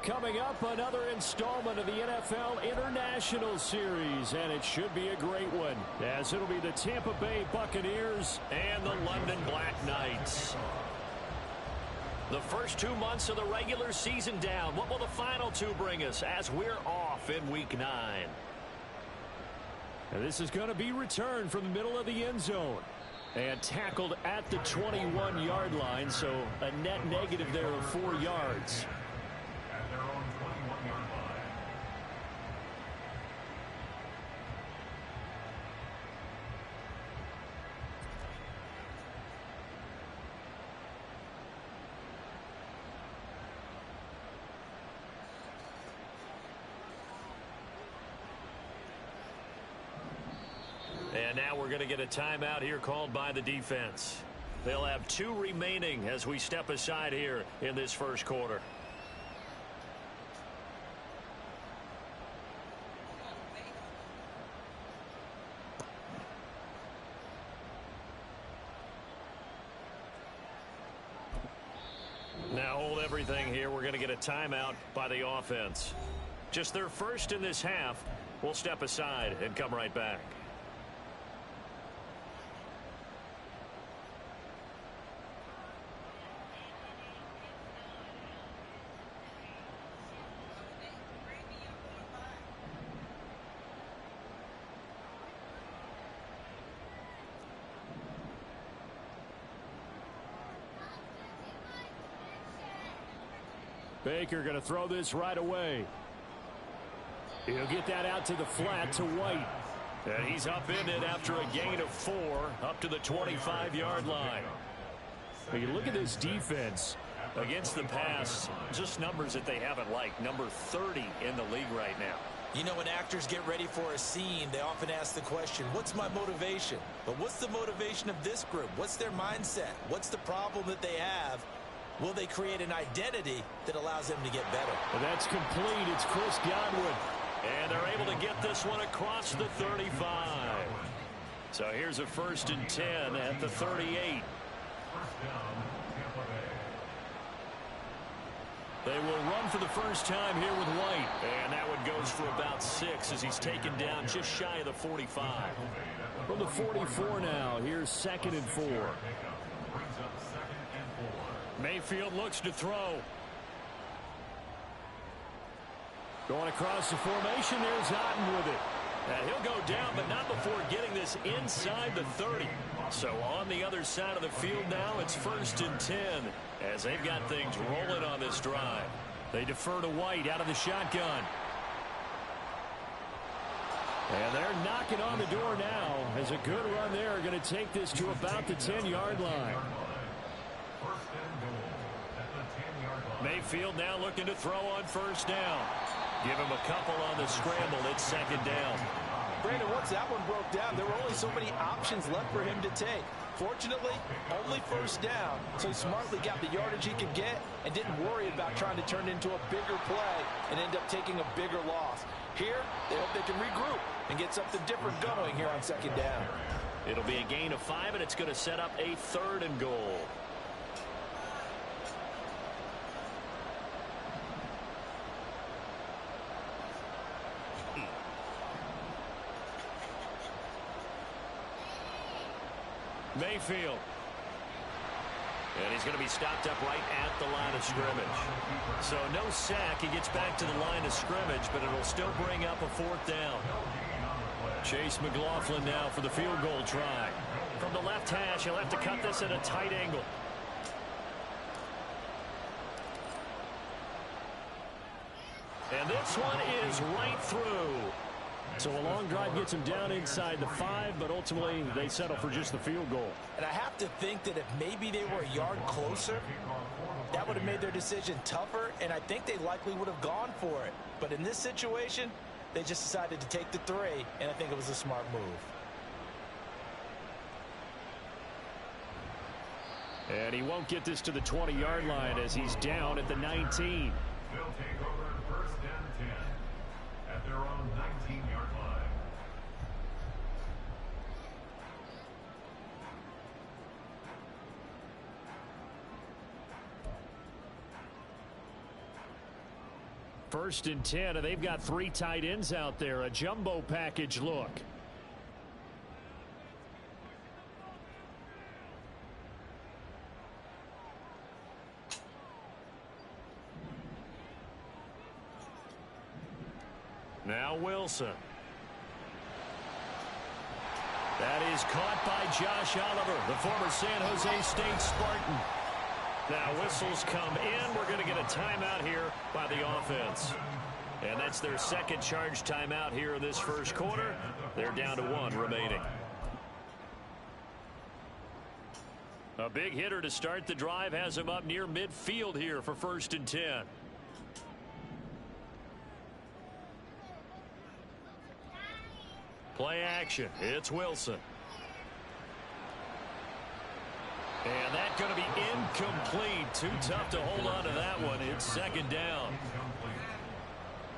[SPEAKER 1] Coming up, another installment of the NFL International Series, and it should be a great one, as it'll be the Tampa Bay Buccaneers and the London Black Knights. The first 2 months of the regular season down. What will the final two bring us as we're off in Week 9? And this is going to be returned from the middle of the end zone and tackled at the 21-yard line, so a net negative there of 4 yards.
[SPEAKER 2] At their own 21-yard line.
[SPEAKER 1] And now we're going to get a timeout here called by the defense. They'll have 2 remaining as we step aside here in this first quarter. Now hold everything here. We're going to get a timeout by the offense. Just their first in this half. We'll step aside and come right back. Baker going to throw this right away. He'll get that out to the flat to White. And he's up in it after a gain of 4 up to the 25-yard line. When you look at this defense against the pass, just numbers that they haven't liked. Number 30 in the league right now.
[SPEAKER 3] You know, when actors get ready for a scene, they often ask the question, what's my motivation? But what's the motivation of this group? What's their mindset? What's the problem that they have? Will they create an identity that allows them to get better?
[SPEAKER 1] Well, that's complete. It's Chris Godwin. And they're able to get this one across the 35. So here's a 1st and 10 at the 38. They will run for the first time here with White. And that one goes for about 6 as he's taken down just shy of the 45. From the 44 now, here's 2nd and 4. Mayfield looks to throw. Going across the formation, there's Otten with it. And he'll go down, but not before getting this inside the 30. So on the other side of the field now, it's 1st and 10 as they've got things rolling on this drive. They defer to White out of the shotgun. And they're knocking on the door now as a good run there going to take this to about the 10-yard line. Mayfield now looking to throw on 1st down. Give him a couple on the scramble. It's 2nd down.
[SPEAKER 3] Brandon, once that one broke down, there were only so many options left for him to take. Fortunately, only 1st down, so he smartly got the yardage he could get and didn't worry about trying to turn it into a bigger play and end up taking a bigger loss. Here, they hope they can regroup and get something different going here on 2nd down.
[SPEAKER 1] It'll be a gain of 5, and it's going to set up a 3rd and goal. Mayfield. And he's going to be stopped up right at the line of scrimmage. So no sack. He gets back to the line of scrimmage, but it'll still bring up a 4th down. Chase McLaughlin now for the field goal try. From the left hash, he'll have to cut this at a tight angle. And this one is right through. So a long drive gets him down inside the 5, but ultimately they settle for just the field goal.
[SPEAKER 3] And I have to think that if maybe they were a yard closer, that would have made their decision tougher, and I think they likely would have gone for it. But in this situation, they just decided to take the 3, and I think it was a smart move.
[SPEAKER 1] And he won't get this to the 20-yard line as he's down at the 19.
[SPEAKER 2] They'll take over 1st and 10 at their own 19-yard line.
[SPEAKER 1] First and 10, and they've got 3 tight ends out there. A jumbo package look. Now Wilson. That is caught by Josh Oliver, the former San Jose State Spartan. Now whistles come in. We're going to get a timeout here by the offense. And that's their second charge timeout here in this first quarter. They're down to 1 remaining. A big hitter to start the drive has him up near midfield here for first and 10. Play action. It's Wilson. And that's going to be incomplete. Too tough to hold on to that one. It's second down.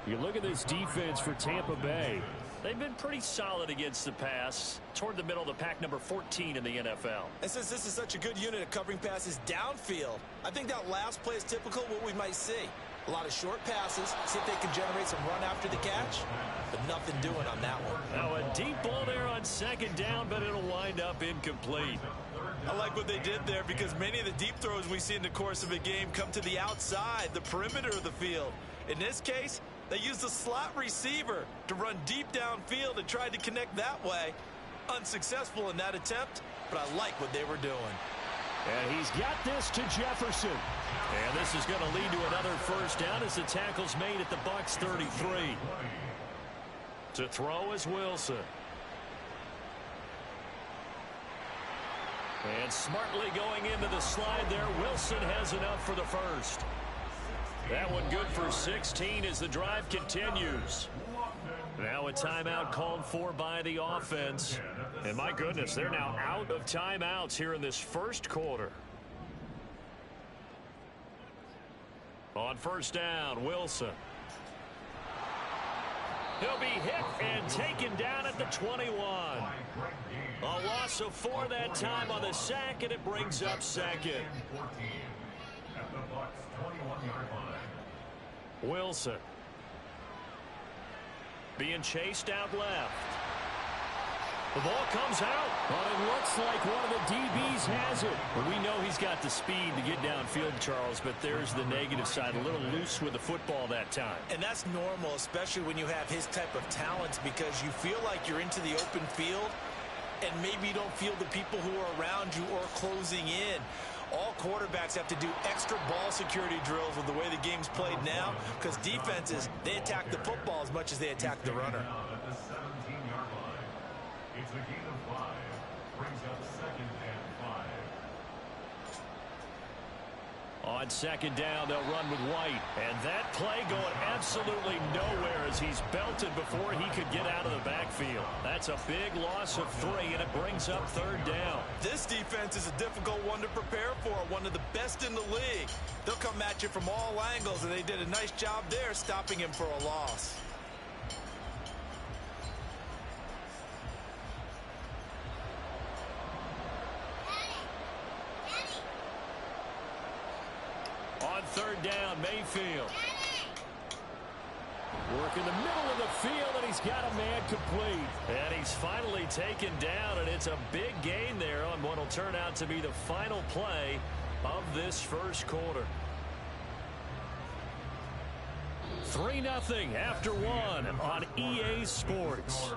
[SPEAKER 1] You look at this defense for Tampa Bay. They've been pretty solid against the pass. Toward the middle of the pack, number 14 in the NFL.
[SPEAKER 3] And since this is such a good unit at covering passes downfield, I think that last play is typical of what we might see. A lot of short passes, see if they can generate some run after the catch, but nothing doing on that one.
[SPEAKER 1] Now a deep ball there on second down, but it'll wind up incomplete.
[SPEAKER 3] I like what they did there because many of the deep throws we see in the course of a game come to the outside, the perimeter of the field. In this case, they used a slot receiver to run deep downfield and tried to connect that way. Unsuccessful in that attempt, but I like what they were doing.
[SPEAKER 1] And he's got this to Jefferson. And this is going to lead to another first down as the tackle's made at the Bucs 33. To throw is Wilson. And smartly going into the slide there, Wilson has enough for the first. That one good for 16 as the drive continues. Now a timeout called for by the offense. And my goodness, they're now out of timeouts here in this first quarter. On first down, Wilson. He'll be hit and taken down at the 21. A loss of 4 that time on the sack, and it brings up second. Wilson. Being chased out left. The ball comes out, but it looks like one of the DBs has it. But we know he's got the speed to get downfield, Charles, but there's the negative side, a little loose with the football that time.
[SPEAKER 3] And that's normal, especially when you have his type of talents, because you feel like you're into the open field, and maybe you don't feel the people who are around you or closing in. All quarterbacks have to do extra ball security drills with the way the game's played now, because defenses, they attack the football as much as they attack the runner.
[SPEAKER 2] It's a gain of 5. Brings up second and 5.
[SPEAKER 1] On second down, they'll run with White. And that play going absolutely nowhere as he's belted before he could get out of the backfield. That's a big loss of 3, and it brings up third down.
[SPEAKER 3] This defense is a difficult one to prepare for, one of the best in the league. They'll come at you from all angles, and they did a nice job there stopping him for a loss.
[SPEAKER 1] On third down, Mayfield. Work in the middle of the field, and he's got a man complete. And he's finally taken down, and it's a big gain there on what will turn out to be the final play of this first quarter. 3-0 after 1 on EA Sports.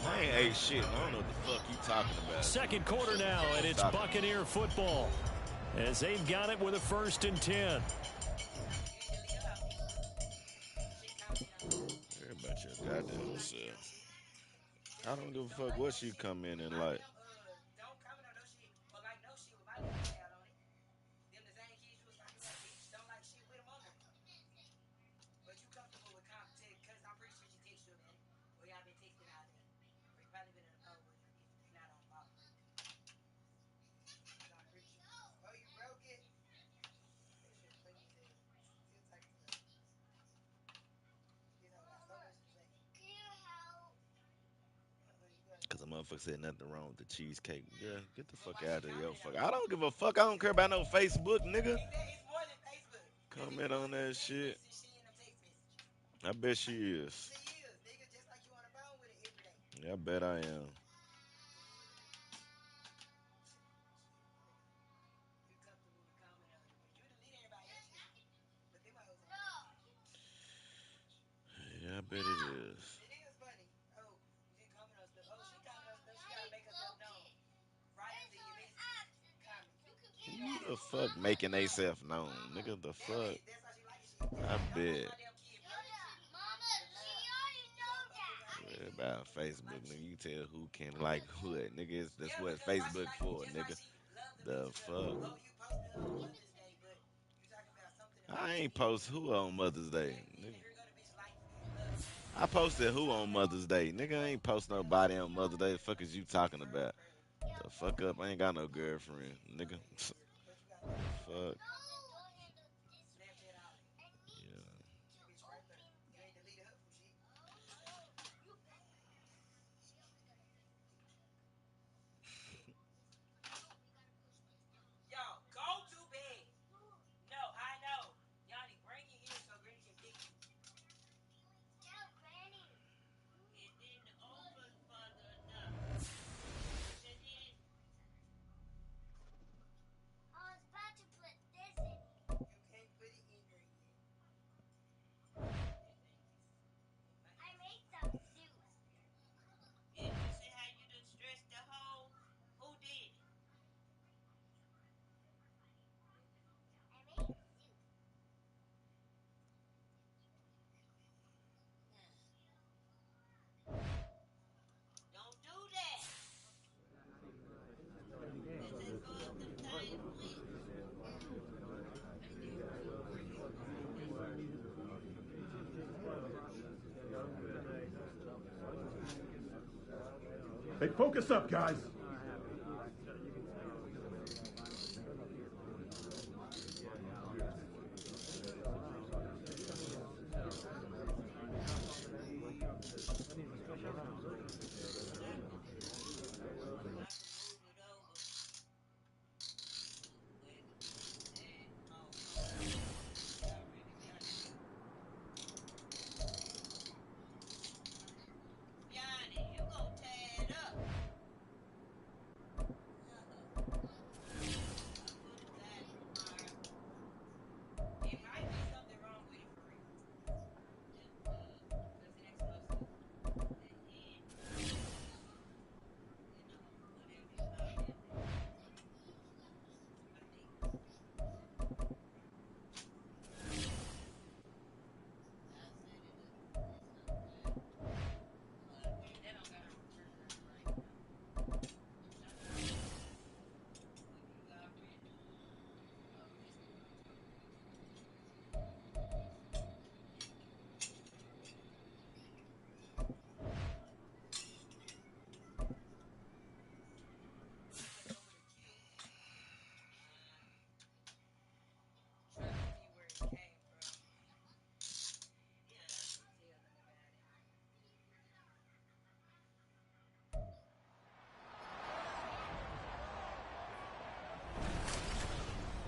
[SPEAKER 6] I ain't ate shit. I don't know what the fuck you talking about.
[SPEAKER 1] Second quarter now, and it's Buccaneer football as they've got it with a first and 10.
[SPEAKER 6] Everybody your goddamn self. I don't give a fuck what you come in and like.
[SPEAKER 5] Don't comment on no shit, but like no shit with my name out on it. Them the same kids you was talking about, bitch, don't like shit with them on them. But you comfortable with competition, because I'm pretty sure she takes you, man. Or y'all been texting out there. They probably been in the phone with you if it's not on file. I'm pretty sure. Oh, you broke it? That shit funny as hell. Still talking to us. You know, got so much to say.
[SPEAKER 6] Because a motherfucker said nothing wrong with the cheesecake. Yeah, get the fuck out of here, yo. Fuck. I don't give a fuck. I don't care about no Facebook, nigga.
[SPEAKER 5] It's more than Facebook.
[SPEAKER 6] comment on that shit.
[SPEAKER 5] She in them text messages.
[SPEAKER 6] I bet she is.
[SPEAKER 5] She is, nigga, just like you on the phone with her every day.
[SPEAKER 6] Yeah, I bet I am.
[SPEAKER 5] You comfortable with comment on it, but you delete everybody else shit. But them hoes on there.
[SPEAKER 6] Yeah, I bet it is.
[SPEAKER 5] It is funny. Oh, you didn't comment on stuff. Oh, she comment on stuff. She gotta make herself known. Write under your message. Comment.
[SPEAKER 6] Who the fuck making theyself known? Nigga, the fuck?
[SPEAKER 5] That's how she like the shit.
[SPEAKER 6] I
[SPEAKER 5] Y'all
[SPEAKER 6] bet.
[SPEAKER 5] my damn kid, bro.
[SPEAKER 7] Mama, she already know that.
[SPEAKER 6] Worry about Facebook, nigga. You tell who can like what, nigga. That's what Facebook for, nigga. The fuck?
[SPEAKER 5] Oh, you posted her on Mother's Day, but you talking about something else.
[SPEAKER 6] I ain't post who on Mother's Day, nigga.
[SPEAKER 5] Here go the bitch like love.
[SPEAKER 6] I posted who on Mother's Day, nigga. I ain't post nobody on Mother's Day. The fuck is you talking about? The fuck up? I ain't got no girlfriend, nigga.
[SPEAKER 5] But you got love.
[SPEAKER 6] Fuck.
[SPEAKER 5] Snapchat all that.
[SPEAKER 6] Yeah.
[SPEAKER 5] That bitch right there. You ain't deleted her from shit. Yo, go to bed. No, I know. Yanni, bring your ears so Granny can pick you. It didn't open further enough. It did.
[SPEAKER 7] I was about to put this in.
[SPEAKER 5] You can't put it in there yet.
[SPEAKER 7] I made some soup.
[SPEAKER 5] And you see how you done stressed the hole? Who did?
[SPEAKER 7] I made soup.
[SPEAKER 5] Don't do that. This is for the time with.
[SPEAKER 8] Hey, focus up, guys.
[SPEAKER 5] Yanni, you gon' tear it up. It might be something wrong with it for real. Because it ain't supposed to.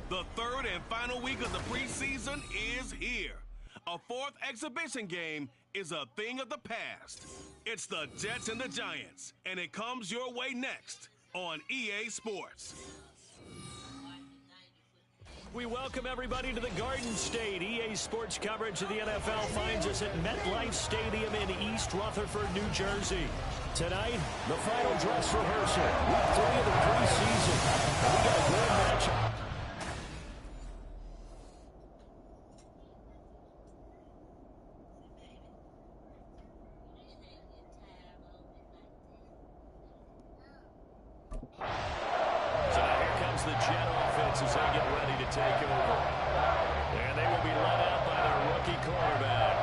[SPEAKER 9] The third and final week of the preseason is here. A fourth exhibition game is a thing of the past. It's the Jets and the Giants, and it comes your way next on EA Sports.
[SPEAKER 1] We welcome everybody to the Garden State. EA Sports coverage of the NFL finds us at MetLife Stadium in East Rutherford, New Jersey. Tonight, the final dress rehearsal, week 3 of the preseason. We got a great matchup. So now here comes the Jet offense as they get ready to take over. And they will be led out by their rookie quarterback.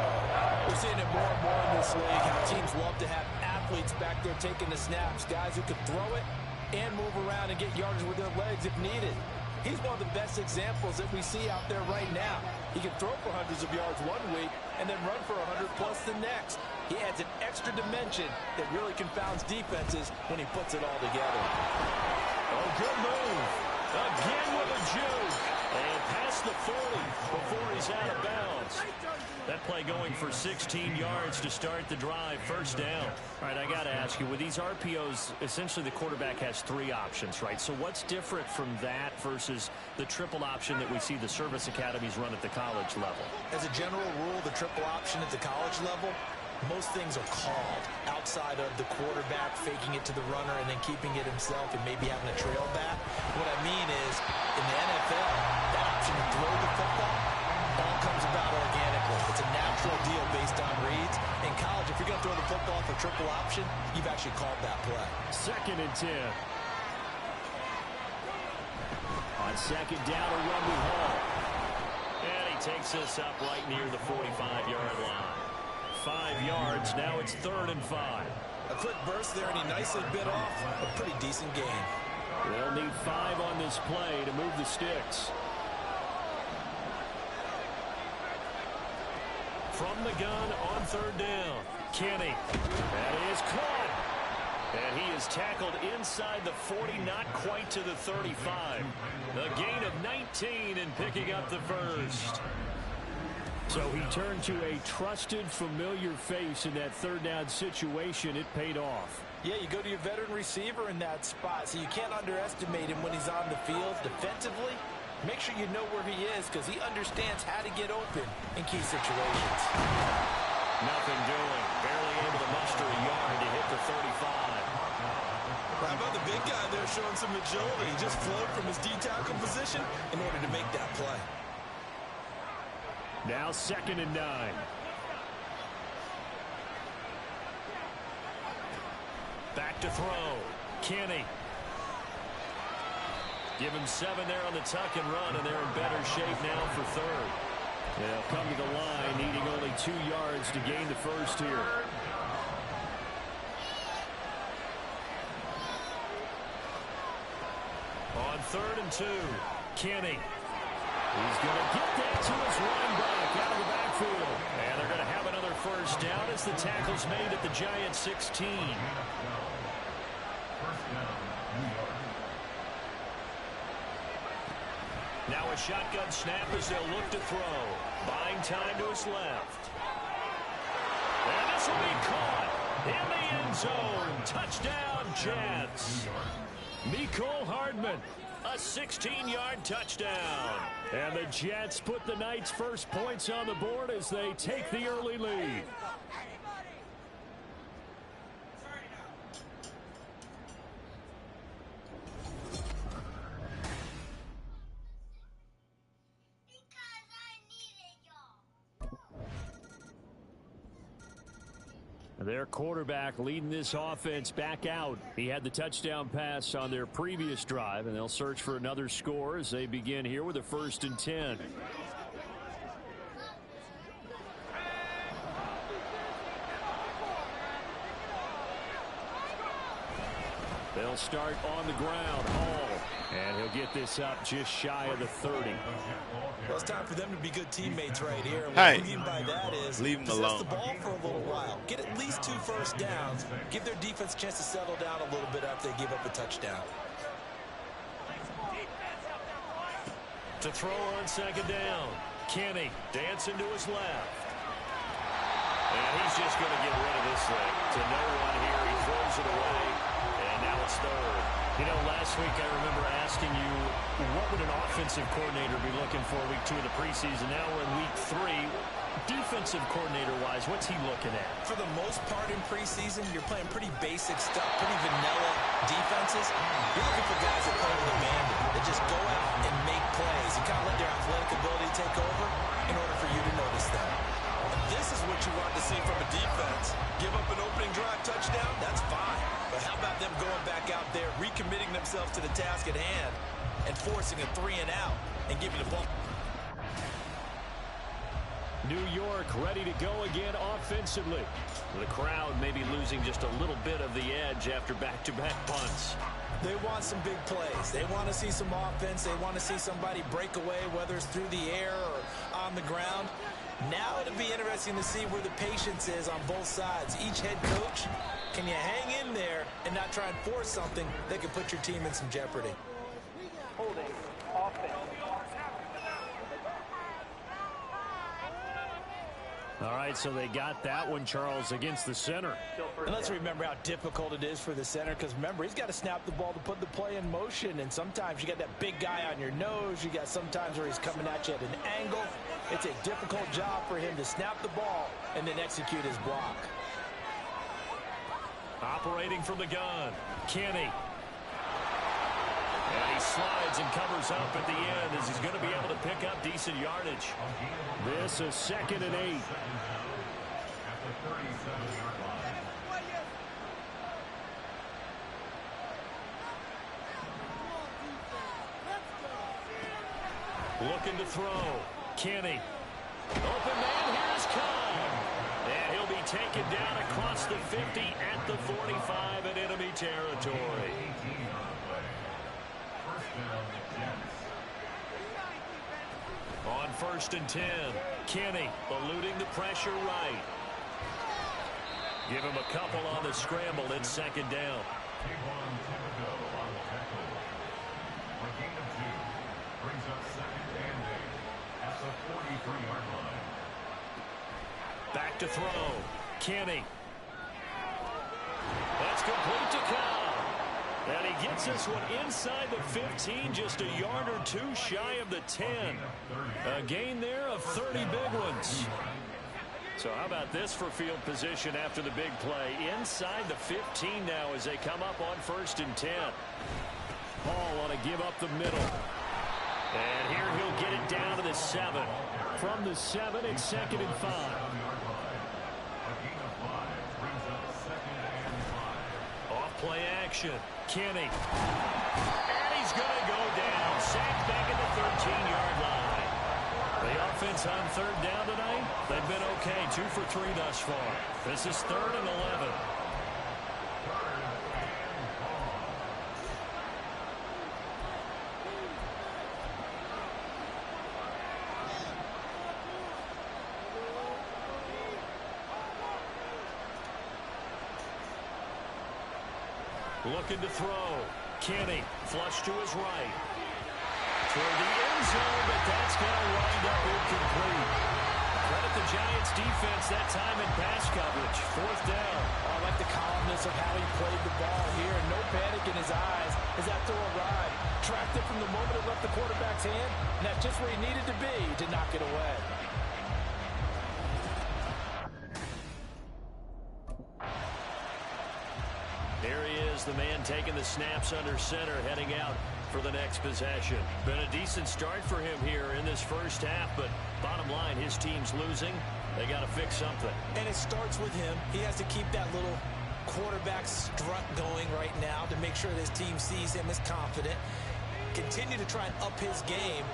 [SPEAKER 3] We're seeing it more and more in this league, how teams love to have athletes back there taking the snaps, guys who can throw it and move around and get yardage with their legs if needed. He's one of the best examples that we see out there right now. He can throw for hundreds of yards one week and then run for 100 plus the next. He adds an extra dimension that really confounds defenses when he puts it all together.
[SPEAKER 1] Oh, good move. Again with a juke. And past the 40 before he's out of bounds. That play going for 16 yards to start the drive. First down. All right, I got to ask you, with these RPOs, essentially the quarterback has 3 options, right? So what's different from that versus the triple option that we see the service academies run at the college level?
[SPEAKER 3] As a general rule, the triple option at the college level, most things are called outside of the quarterback faking it to the runner and then keeping it himself and maybe having a trail back. What I mean is, in the NFL, that option to throw the football all comes about organically. It's a natural deal based on reads. In college, if you're going to throw the football for triple option, you've actually called that play.
[SPEAKER 1] 2nd and 10. On 2nd down, a run with Hall. And he takes this up right near the 45-yard line. 5 yards, now it's 3rd and 5.
[SPEAKER 3] A quick burst there, and he nicely bit off a pretty decent gain.
[SPEAKER 1] They'll need 5 on this play to move the sticks. From the gun on 3rd down, Kenny. That is caught. And he is tackled inside the 40, not quite to the 35. A gain of 19 and picking up the first. So he turned to a trusted, familiar face in that 3rd down situation. It paid off.
[SPEAKER 3] Yeah, you go to your veteran receiver in that spot, so you can't underestimate him when he's on the field defensively. Make sure you know where he is because he understands how to get open in key situations.
[SPEAKER 1] Nothing doing. Barely able to muster a yard to hit the 35.
[SPEAKER 3] How about the big guy there showing some agility? He just flowed from his D-tackle position in order to make that play.
[SPEAKER 1] Now 2nd and 9. Back to throw. Kenny. Give him 7 there on the tuck and run, and they're in better shape now for 3rd. They'll come to the line, needing only 2 yards to gain the first here. On 3rd and 2, Kenny. He's going to get that to his running back out of the backfield. And they're going to have another first down as the tackle's made at the Giants 16. Now a shotgun snap as they'll look to throw. Buying time to his left. And this will be caught in the end zone. Touchdown, Jets. Mecole Hardman, a 16-yard touchdown. And the Jets put the Knights' first points on the board as they take the early lead. Their quarterback leading this offense back out. He had the touchdown pass on their previous drive, and they'll search for another score as they begin here with a 1st and 10. They'll start on the ground. Hall. And he'll get this up just shy of the 30.
[SPEAKER 3] Well, it's time for them to be good teammates right here. What
[SPEAKER 6] Hey,
[SPEAKER 3] I mean by that is
[SPEAKER 6] leave them
[SPEAKER 3] possess
[SPEAKER 6] alone.
[SPEAKER 3] the ball for a little while. Get at least 2 first downs. Give their defense a chance to settle down a little bit after they give up a touchdown.
[SPEAKER 1] To throw on 2nd down. Kenny dancing to his left. And he's just going to get rid of this thing. To no one here. He throws it away. And now it's 3rd. You know, last week I remember asking you, what would an offensive coordinator be looking for week 2 of the preseason? Now we're in week 3. Defensive coordinator-wise, what's he looking at?
[SPEAKER 3] For the most part in preseason, you're playing pretty basic stuff, pretty vanilla defenses. You're looking for guys that play with abandon, that just go out and make plays. You kind of let their athletic ability take over in order for you to notice them. This is what you want to see from a defense. Give up an opening drive touchdown, that's fine. But how about them going back out there, recommitting themselves to the task at hand, and forcing a 3 and out, and giving the ball.
[SPEAKER 1] New York ready to go again offensively. The crowd maybe losing just a little bit of the edge after back-to-back punts.
[SPEAKER 3] They want some big plays. They want to see some offense. They want to see somebody break away, whether it's through the air or on the ground. Now it'll be interesting to see where the patience is on both sides. Each head coach, can you hang in there and not try and force something that could put your team in some jeopardy?
[SPEAKER 8] Holding offense.
[SPEAKER 1] All right, so they got that one, Charles, against the center.
[SPEAKER 3] And let's remember how difficult it is for the center, because remember, he's got to snap the ball to put the play in motion, and sometimes you got that big guy on your nose. You got sometimes where he's coming at you at an angle. It's a difficult job for him to snap the ball and then execute his block.
[SPEAKER 1] Operating from the gun, Kenny. And he slides and covers up at the end as he's going to be able to pick up decent yardage. This is 2nd and 8.
[SPEAKER 2] At the 37-yard line.
[SPEAKER 1] Looking to throw. Kenny. Open man, here's Kyle. And he'll be taken down across the 50 at the 45 in enemy territory. On 1st and 10, Kenny eluding the pressure right. Give him a couple on the scramble. It's 2nd down.
[SPEAKER 2] Brings up 2nd and 8 at the 43-yard line.
[SPEAKER 1] Back to throw. Kenny. That's complete to Kyle. And he gets this one inside the 15, just a yard or two shy of the 10. A gain there of 30 big ones. So how about this for field position after the big play? Inside the 15 now as they come up on 1st and 10. Hall want to give up the middle. And here he'll get it down to the 7. From the 7, it's 2nd and 5. Off play action. Kenny. And he's going to go down. Sacked back at the 13-yard line. The offense on 3rd down tonight, they've been okay. 2 for 3 thus far. This is 3rd and 11. Looking to throw. Kenny, flush to his right. Toward the end zone, but that's going to wind up incomplete. Credit the Giants defense that time in pass coverage. 4th down.
[SPEAKER 3] I like the calmness of how he played the ball here. No panic in his eyes as that throw arrived. Tracked it from the moment it left the quarterback's hand, and that's just where he needed to be to knock it away.
[SPEAKER 1] There he is, the man taking the snaps under center, heading out for the next possession. Been a decent start for him here in this first half, but bottom line, his team's losing. They got to fix something.
[SPEAKER 3] And it starts with him. He has to keep that little quarterback strut going right now to make sure that his team sees him as confident. Continue to try and up his game,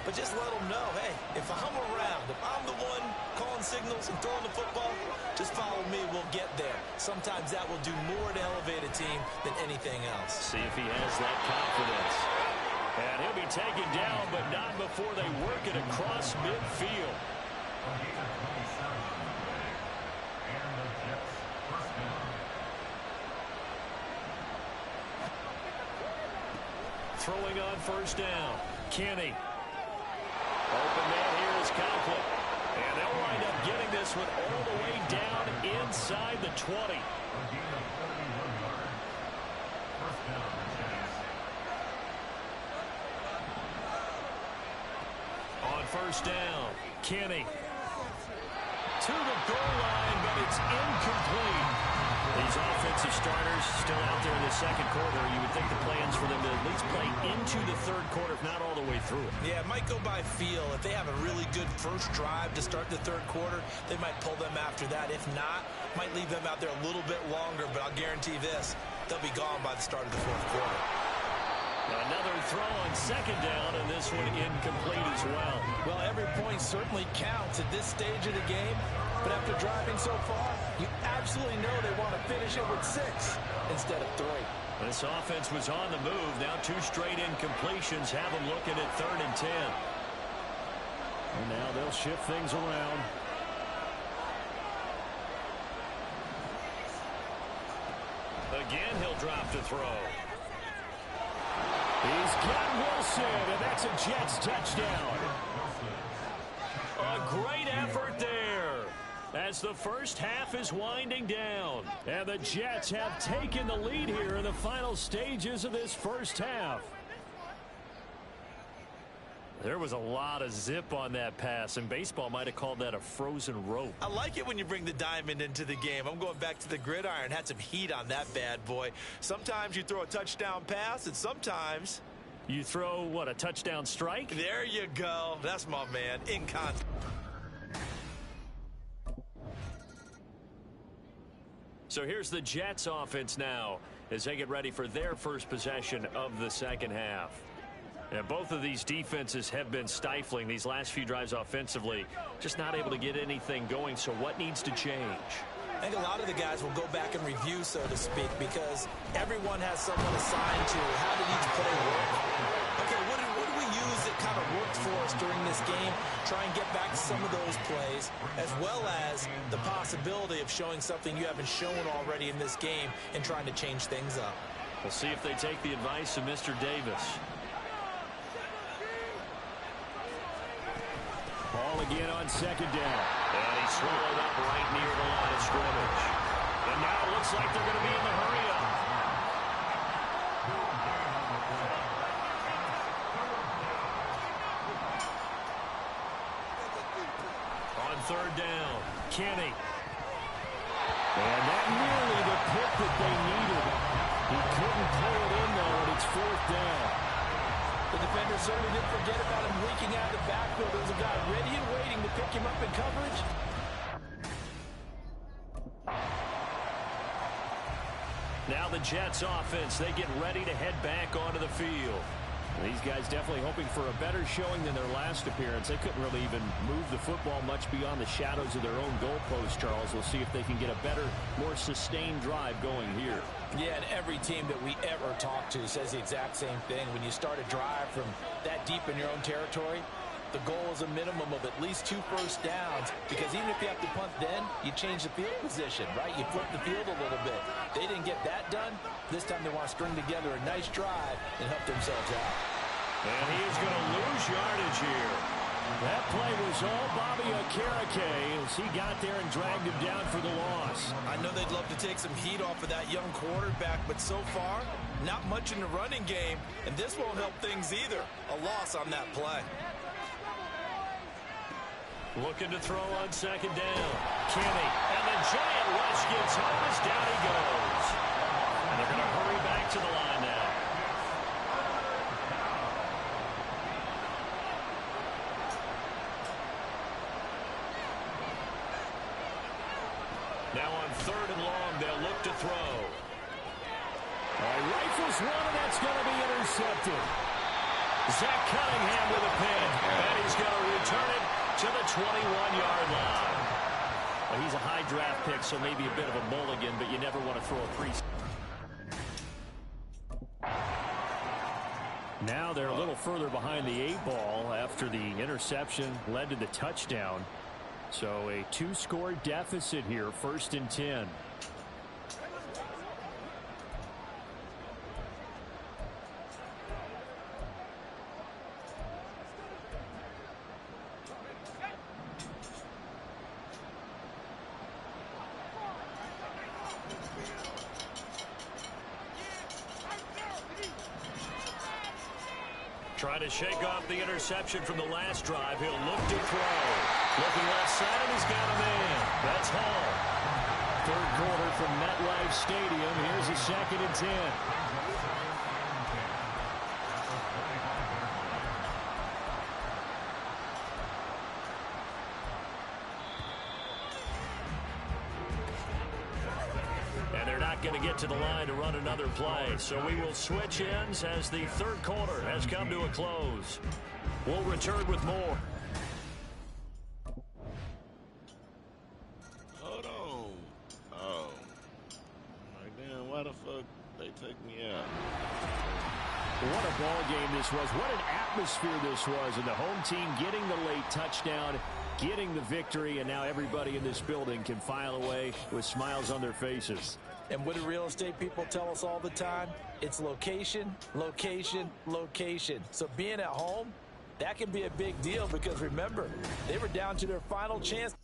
[SPEAKER 3] but just let him know, hey, if I'm around, if I'm the one calling signals and throwing the football, just follow me, we'll get there. Sometimes that will do more to elevate a team than anything else.
[SPEAKER 1] See if he has that confidence. And he'll be taken down, but not before they work it across midfield. Throwing on 1st down. Kenny. Open man here is Conklin. And they'll wind up getting this one all the way down inside the 20. On 1st down, Kenny. To the goal line, but it's incomplete. These offensive starters still out there in the 2nd quarter. You would think the plans for them to at least play into the 3rd quarter, if not all the way through it.
[SPEAKER 3] Yeah, it might go by feel. If they have a really good first drive to start the 3rd quarter, they might pull them after that. If not, might leave them out there a little bit longer, but I'll guarantee this, they'll be gone by the start of the 4th quarter.
[SPEAKER 1] Another throw on 2nd down, and this one incomplete as well.
[SPEAKER 3] Well, every point certainly counts at this stage of the game, but after driving so far, you absolutely know they want to finish it with 6 instead of 3.
[SPEAKER 1] This offense was on the move. Now 2 straight incompletions have them looking at 3rd and 10. And now they'll shift things around. Again, he'll drop to throw. He's got Wilson, and that's a Jets touchdown. A great effort there. as the first half is winding down. And the Jets have taken the lead here in the final stages of this first half. There was a lot of zip on that pass, and baseball might have called that a frozen rope.
[SPEAKER 3] I like it when you bring the diamond into the game. I'm going back to the gridiron. Had some heat on that bad boy. Sometimes you throw a touchdown pass, and sometimes
[SPEAKER 1] you throw, what, a touchdown strike?
[SPEAKER 3] There you go. That's my man. In contact.
[SPEAKER 1] So here's the Jets offense now as they get ready for their first possession of the second half. And both of these defenses have been stifling these last few drives offensively. Just not able to get anything going. So what needs to change?
[SPEAKER 3] I think a lot of the guys will go back and review, so to speak, because everyone has someone assigned to how did each play work. Okay, what do we use that kind of worked for us during this game? Try and get back to some of those plays, as well as the possibility of showing something you haven't shown already in this game and trying to change things up.
[SPEAKER 1] We'll see if they take the advice of Mr. Davis. Ball again on second down. And he's swallowed up right near the line of scrimmage. And now it looks like they're going to be in the hurry-up. On third down, Kenny. And that nearly the pick that they needed. He couldn't pull it in, though, and it's fourth down.
[SPEAKER 3] The defender certainly didn't forget about him leaking out of the backfield. There was a guy ready and waiting to pick him up in coverage.
[SPEAKER 1] Now the Jets offense, they get ready to head back onto the field. These guys definitely hoping for a better showing than their last appearance. They couldn't really even move the football much beyond the shadows of their own goalpost, Charles. We'll see if they can get a better, more sustained drive going here.
[SPEAKER 3] Yeah, and every team that we ever talk to says the exact same thing. When you start a drive from that deep in your own territory, the goal is a minimum of at least 2 first downs, because even if you have to punt then, you change the field position, right? You flip the field a little bit. They didn't get that done. This time they want to string together a nice drive and help themselves out.
[SPEAKER 1] And he is going to lose yardage here. That play was all Bobby Ggtg as he got there and dragged him down for the loss.
[SPEAKER 3] I know they'd love to take some heat off of that young quarterback, but so far, not much in the running game, and this won't help things either. A loss on that play.
[SPEAKER 1] Looking to throw on second down. Kenny, and the giant rush gets home as down he goes. And they're going to hurry back to the line now. Now on third and long, they'll look to throw. Rifles one, and that's going to be intercepted. Zach Cunningham with a pick, and he's going to return it to the 21-yard line. Well, he's a high draft pick, so maybe a bit of a mulligan, but you never want to throw a pre. Now they're a little further behind the 8-ball after the interception led to the touchdown. So a 2-score deficit here, 1st and 10. Trying to shake off the interception from the last drive. He'll look to throw. Looking left side, and he's got a man. That's Hall. Third quarter from MetLife Stadium. Here's a 2nd and 10. Going to get to the line to run another play. So we will switch ends as the third quarter has come to a close. We'll return with more.
[SPEAKER 6] Hold on. Oh. Like, damn, why the fuck they take me out?
[SPEAKER 1] What a ball game this was. What an atmosphere this was. And the home team getting the late touchdown, getting the victory, and now everybody in this building can file away with smiles on their faces.
[SPEAKER 3] And what do real estate people tell us all the time? It's location, location, location. So being at home, that can be a big deal because remember, they were down to their final chance.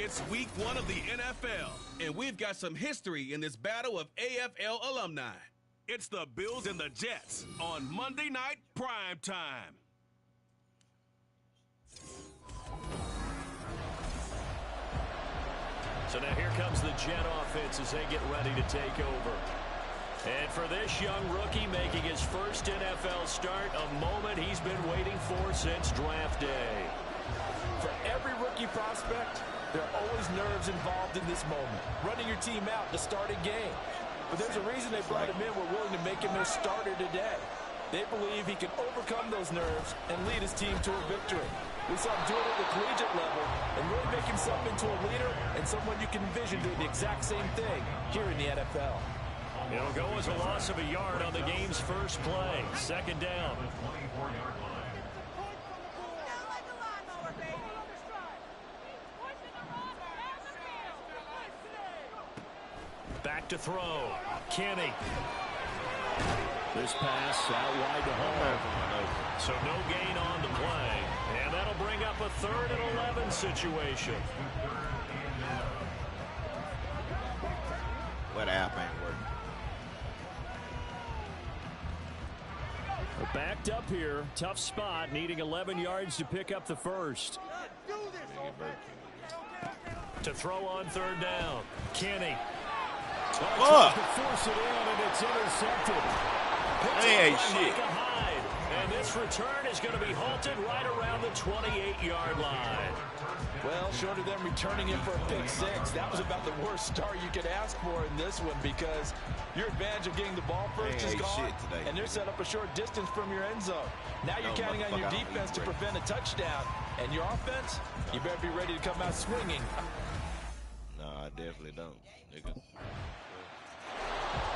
[SPEAKER 9] It's week 1 of the NFL, and we've got some history in this battle of AFL alumni. It's the Bills and the Jets on Monday Night Prime Time.
[SPEAKER 1] So now here comes the Jet offense as they get ready to take over. And for this young rookie making his first NFL start, a moment he's been waiting for since draft day.
[SPEAKER 3] For every rookie prospect, there are always nerves involved in this moment. Running your team out to start a game. But there's a reason they brought him in. We're willing to make him their starter today. They believe he can overcome those nerves and lead his team to a victory. We saw him do it at the collegiate level and really make himself into a leader and someone you can envision doing the exact same thing here in the NFL.
[SPEAKER 1] It'll go as a loss of a yard on the game's first play. Second down. Back to throw. Kenny. This pass out wide to home. So no gain on the play. And that'll bring up a 3rd and 11 situation.
[SPEAKER 6] What app ain't working?
[SPEAKER 1] We're backed up here. Tough spot. Needing 11 yards to pick up the first. To throw on 3rd down. Kenny. Tries to force it in, and it's intercepted.
[SPEAKER 6] Hey, shit.
[SPEAKER 1] And this return is going to be halted right around the 28-yard line.
[SPEAKER 3] Well, short of them returning it for a pick 6, that was about the worst start you could ask for in this one because your advantage of getting the ball first is gone, and they're set up a short distance from your end zone. Now you're counting on your defense to prevent a touchdown, and your offense, you better be ready to come out swinging.
[SPEAKER 6] No, I definitely don't, nigga.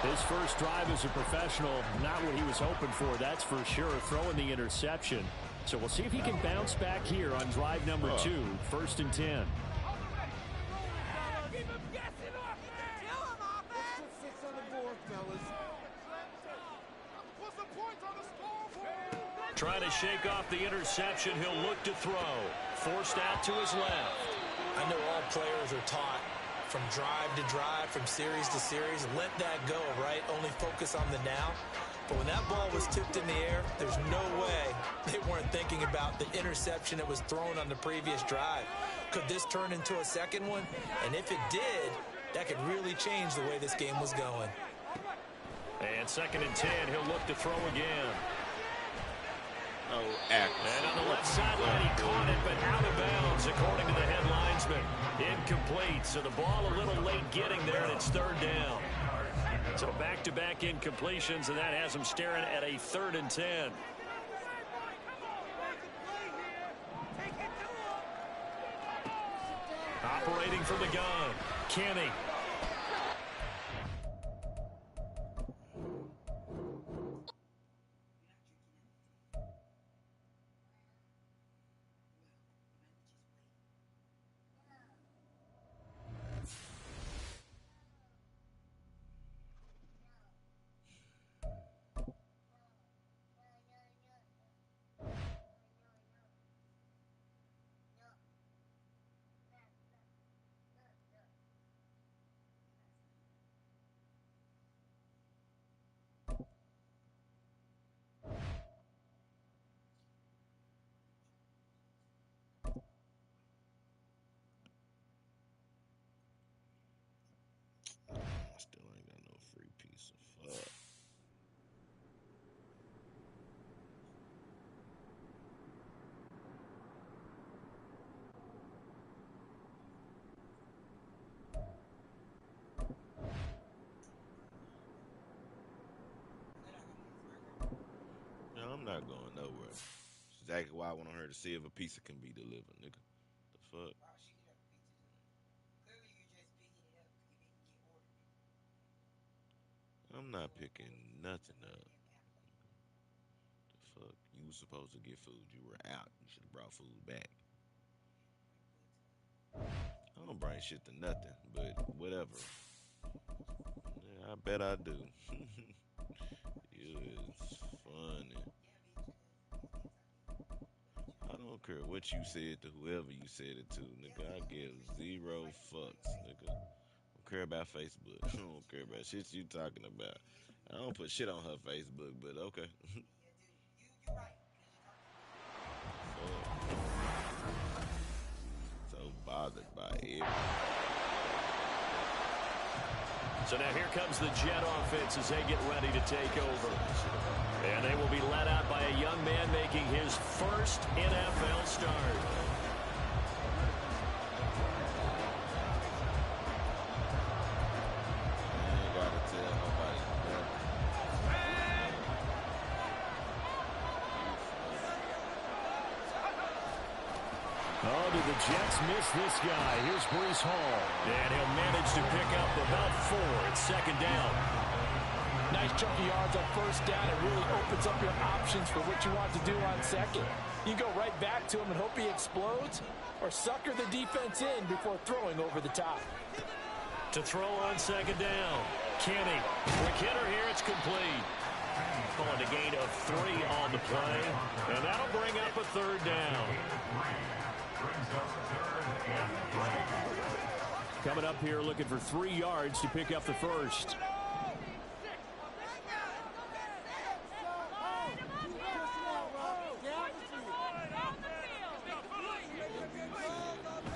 [SPEAKER 1] His first drive as a professional, not what he was hoping for, that's for sure, throwing the interception. So we'll see if he can bounce back here on drive number 2, 1st and 10. Trying to shake off the interception, he'll look to throw. Forced out to his left.
[SPEAKER 3] I know all players are taught from drive to drive, from series to series, let that go, right? Only focus on the now. But when that ball was tipped in the air, there's no way they weren't thinking about the interception that was thrown on the previous drive. Could this turn into a second one? And if it did, that could really change the way this game was going.
[SPEAKER 1] And 2nd and 10, he'll look to throw again.
[SPEAKER 6] No accuracy.
[SPEAKER 1] And on the left sideline, he caught it, but out of bounds, according to the head linesman. Incomplete, so the ball a little late getting there, and it's 3rd down. So back-to-back incompletions, and that has him staring at a 3rd and 10. Operating from the gun, Kenny.
[SPEAKER 6] Still ain't got no free piece of fuck. No, I'm not going nowhere. That's exactly why I want her to see if a pizza can be delivered, nigga. The fuck? I'm not picking nothing up. The fuck? You was supposed to get food. You were out. You should have brought food back. I don't bring shit to nothing, but whatever. Yeah, I bet I do. You is funny. I don't care what you said to whoever you said it to, nigga. I give 0 fucks, nigga. I don't care about Facebook. I don't care about shit you talking about. I don't put shit on her Facebook, but okay. Fuck. So bothered by it.
[SPEAKER 1] So now here comes the Jet offense as they get ready to take over. And they will be led out by a young man making his first NFL start. Oh, do the Jets miss this guy? Here's Breece Hall. And he'll manage to pick up about 4. It's second down.
[SPEAKER 3] Nice chunky yards on first down. It really opens up your options for what you want to do on second. You go right back to him and hope he explodes, or sucker the defense in before throwing over the top.
[SPEAKER 1] To throw on second down. Kenny. Quick hitter here. It's complete. Pulling a gain of 3 on the play. And that'll bring up a third down. Coming up here looking for 3 yards to pick up the first.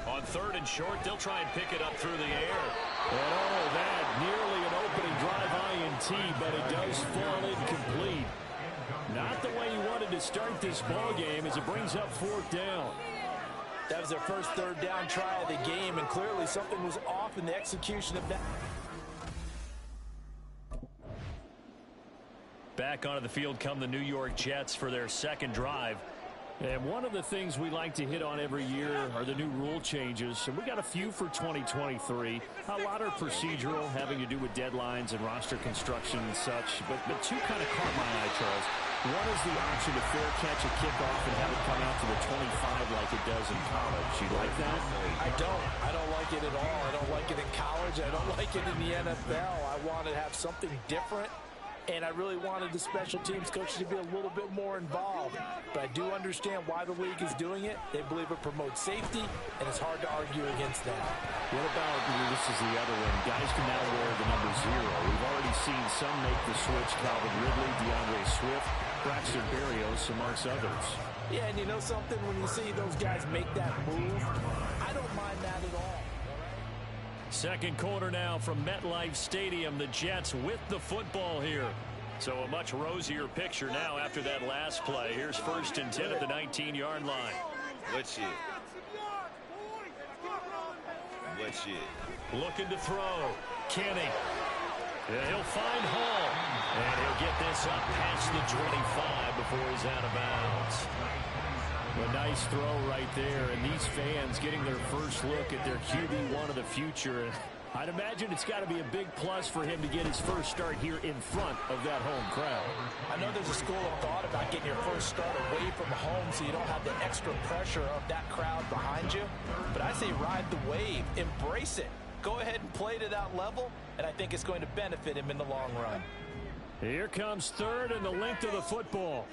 [SPEAKER 1] On 3rd and short, they'll try and pick it up through the air. And oh, that nearly an opening drive INT, but it does fall incomplete. Not the way you wanted to start this ball game as it brings up 4th down.
[SPEAKER 3] That was their first 3rd down try of the game, and clearly something was off in the execution of that.
[SPEAKER 1] Back onto the field come the New York Jets for their second drive. And one of the things we like to hit on every year are the new rule changes. And we got a few for 2023. A lot are procedural, having to do with deadlines and roster construction and such. But 2 kind of caught my eye, Charles. One is the option to fair catch a kickoff and have it come out to the 25 like it does in college. You like that?
[SPEAKER 3] I don't. I don't like it at all. I don't like it in college. I don't like it in the NFL. I want to have something different. And I really wanted the special teams coaches to be a little bit more involved. But I do understand why the league is doing it. They believe it promotes safety, and it's hard to argue against that.
[SPEAKER 1] What about, this is the other one, guys can now wear the number 0. We've already seen some make the switch, Calvin Ridley, DeAndre Swift, Braxton Berrios, amongst others.
[SPEAKER 3] Yeah, and you know something? When you see those guys make that move, I don't mind that at all.
[SPEAKER 1] Second quarter now from MetLife Stadium. The Jets with the football here. So a much rosier picture now after that last play. Here's 1st and 10 at the 19-yard line.
[SPEAKER 6] What shit? What shit?
[SPEAKER 1] Looking to throw. Kenny. Yeah, he'll find Hall. And he'll get this up past the 25 before he's out of bounds. A nice throw right there, and these fans getting their first look at their QB1 of the future. I'd imagine it's got to be a big plus for him to get his first start here in front of that home crowd.
[SPEAKER 3] I know there's a school of thought about getting your first start away from home so you don't have the extra pressure of that crowd behind you. But I say ride the wave. Embrace it. Go ahead and play to that level, and I think it's going to benefit him in the long run.
[SPEAKER 1] Here comes 3rd and the length of the football.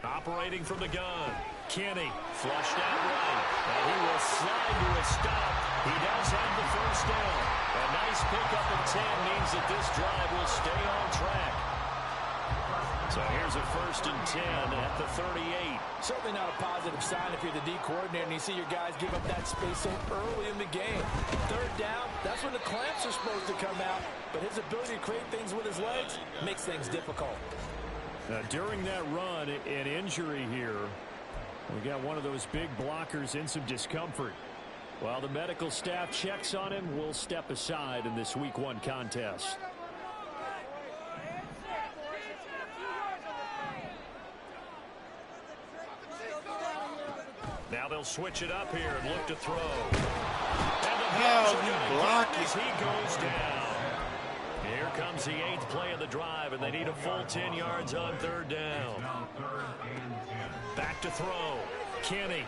[SPEAKER 1] Operating from the gun. Kenny flushed out right. And he will slide to a stop. He does have the first down. A nice pickup at 10 means that this drive will stay on track. So here's a 1st and 10 at the 38.
[SPEAKER 3] Certainly not a positive sign if you're the D coordinator and you see your guys give up that space so early in the game. 3rd down, that's when the clamps are supposed to come out. But his ability to create things with his legs makes things difficult.
[SPEAKER 1] Now, during that run, an injury here. We got one of those big blockers in some discomfort. While the medical staff checks on him, we'll step aside in this Week 1 contest. Now they'll switch it up here and look to throw. And the
[SPEAKER 6] block
[SPEAKER 1] as he goes down. Here comes the 8th play of the drive, and they need a full 10 yards on 3rd down. Back to throw. Kenny.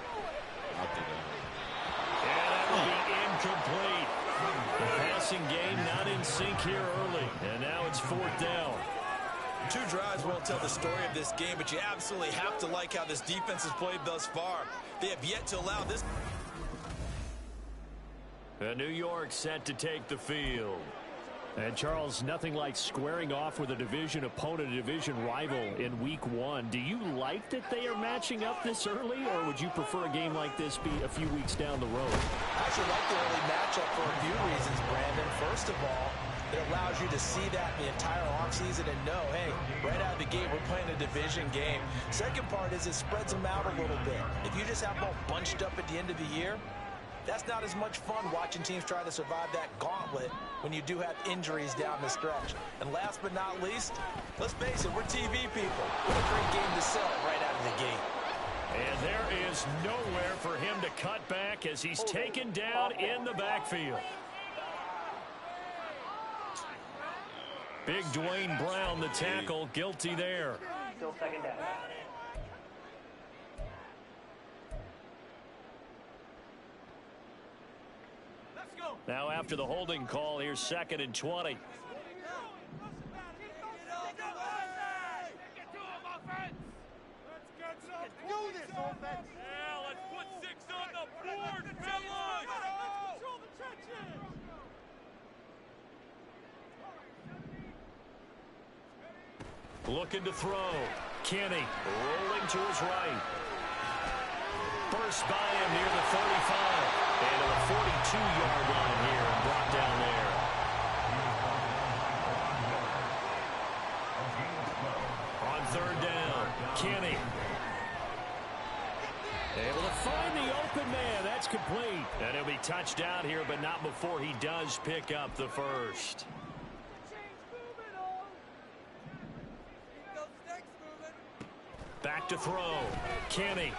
[SPEAKER 1] And that will be incomplete. The passing game not in sync here early. And now it's 4th down.
[SPEAKER 3] Two drives won't tell the story of this game, but you absolutely have to like how this defense has played thus far. They have yet to allow this.
[SPEAKER 1] New York set to take the field. And, Charles, nothing like squaring off with a division opponent, a division rival in Week 1. Do you like that they are matching up this early, or would you prefer a game like this be a few weeks down the road?
[SPEAKER 3] I actually like the early matchup for a few reasons, Brandon. First of all, it allows you to see that the entire offseason and know, hey, right out of the gate, we're playing a division game. Second part is it spreads them out a little bit. If you just have them all bunched up at the end of the year, that's not as much fun watching teams try to survive that gauntlet when you do have injuries down the stretch. And last but not least, let's face it, we're TV people. What a great game to sell right out of the gate.
[SPEAKER 1] And there is nowhere for him to cut back as he's taken down in the backfield. Big Dwayne Brown, the tackle, guilty there.
[SPEAKER 8] Still second down.
[SPEAKER 1] Now after the holding call, here's 2nd and 20.
[SPEAKER 8] Let's do this, offense.
[SPEAKER 9] Yeah, let's put 6 on the board, fellas!
[SPEAKER 8] Control the trenches.
[SPEAKER 1] Looking to throw. Kenny rolling to his right. First by him near the 35. And to the 42-yard line here and brought down there. On 3rd down, Kenny. Able to find the open man. That's complete. And he'll be touched out here, but not before he does pick up the first. Back to throw. Kenny.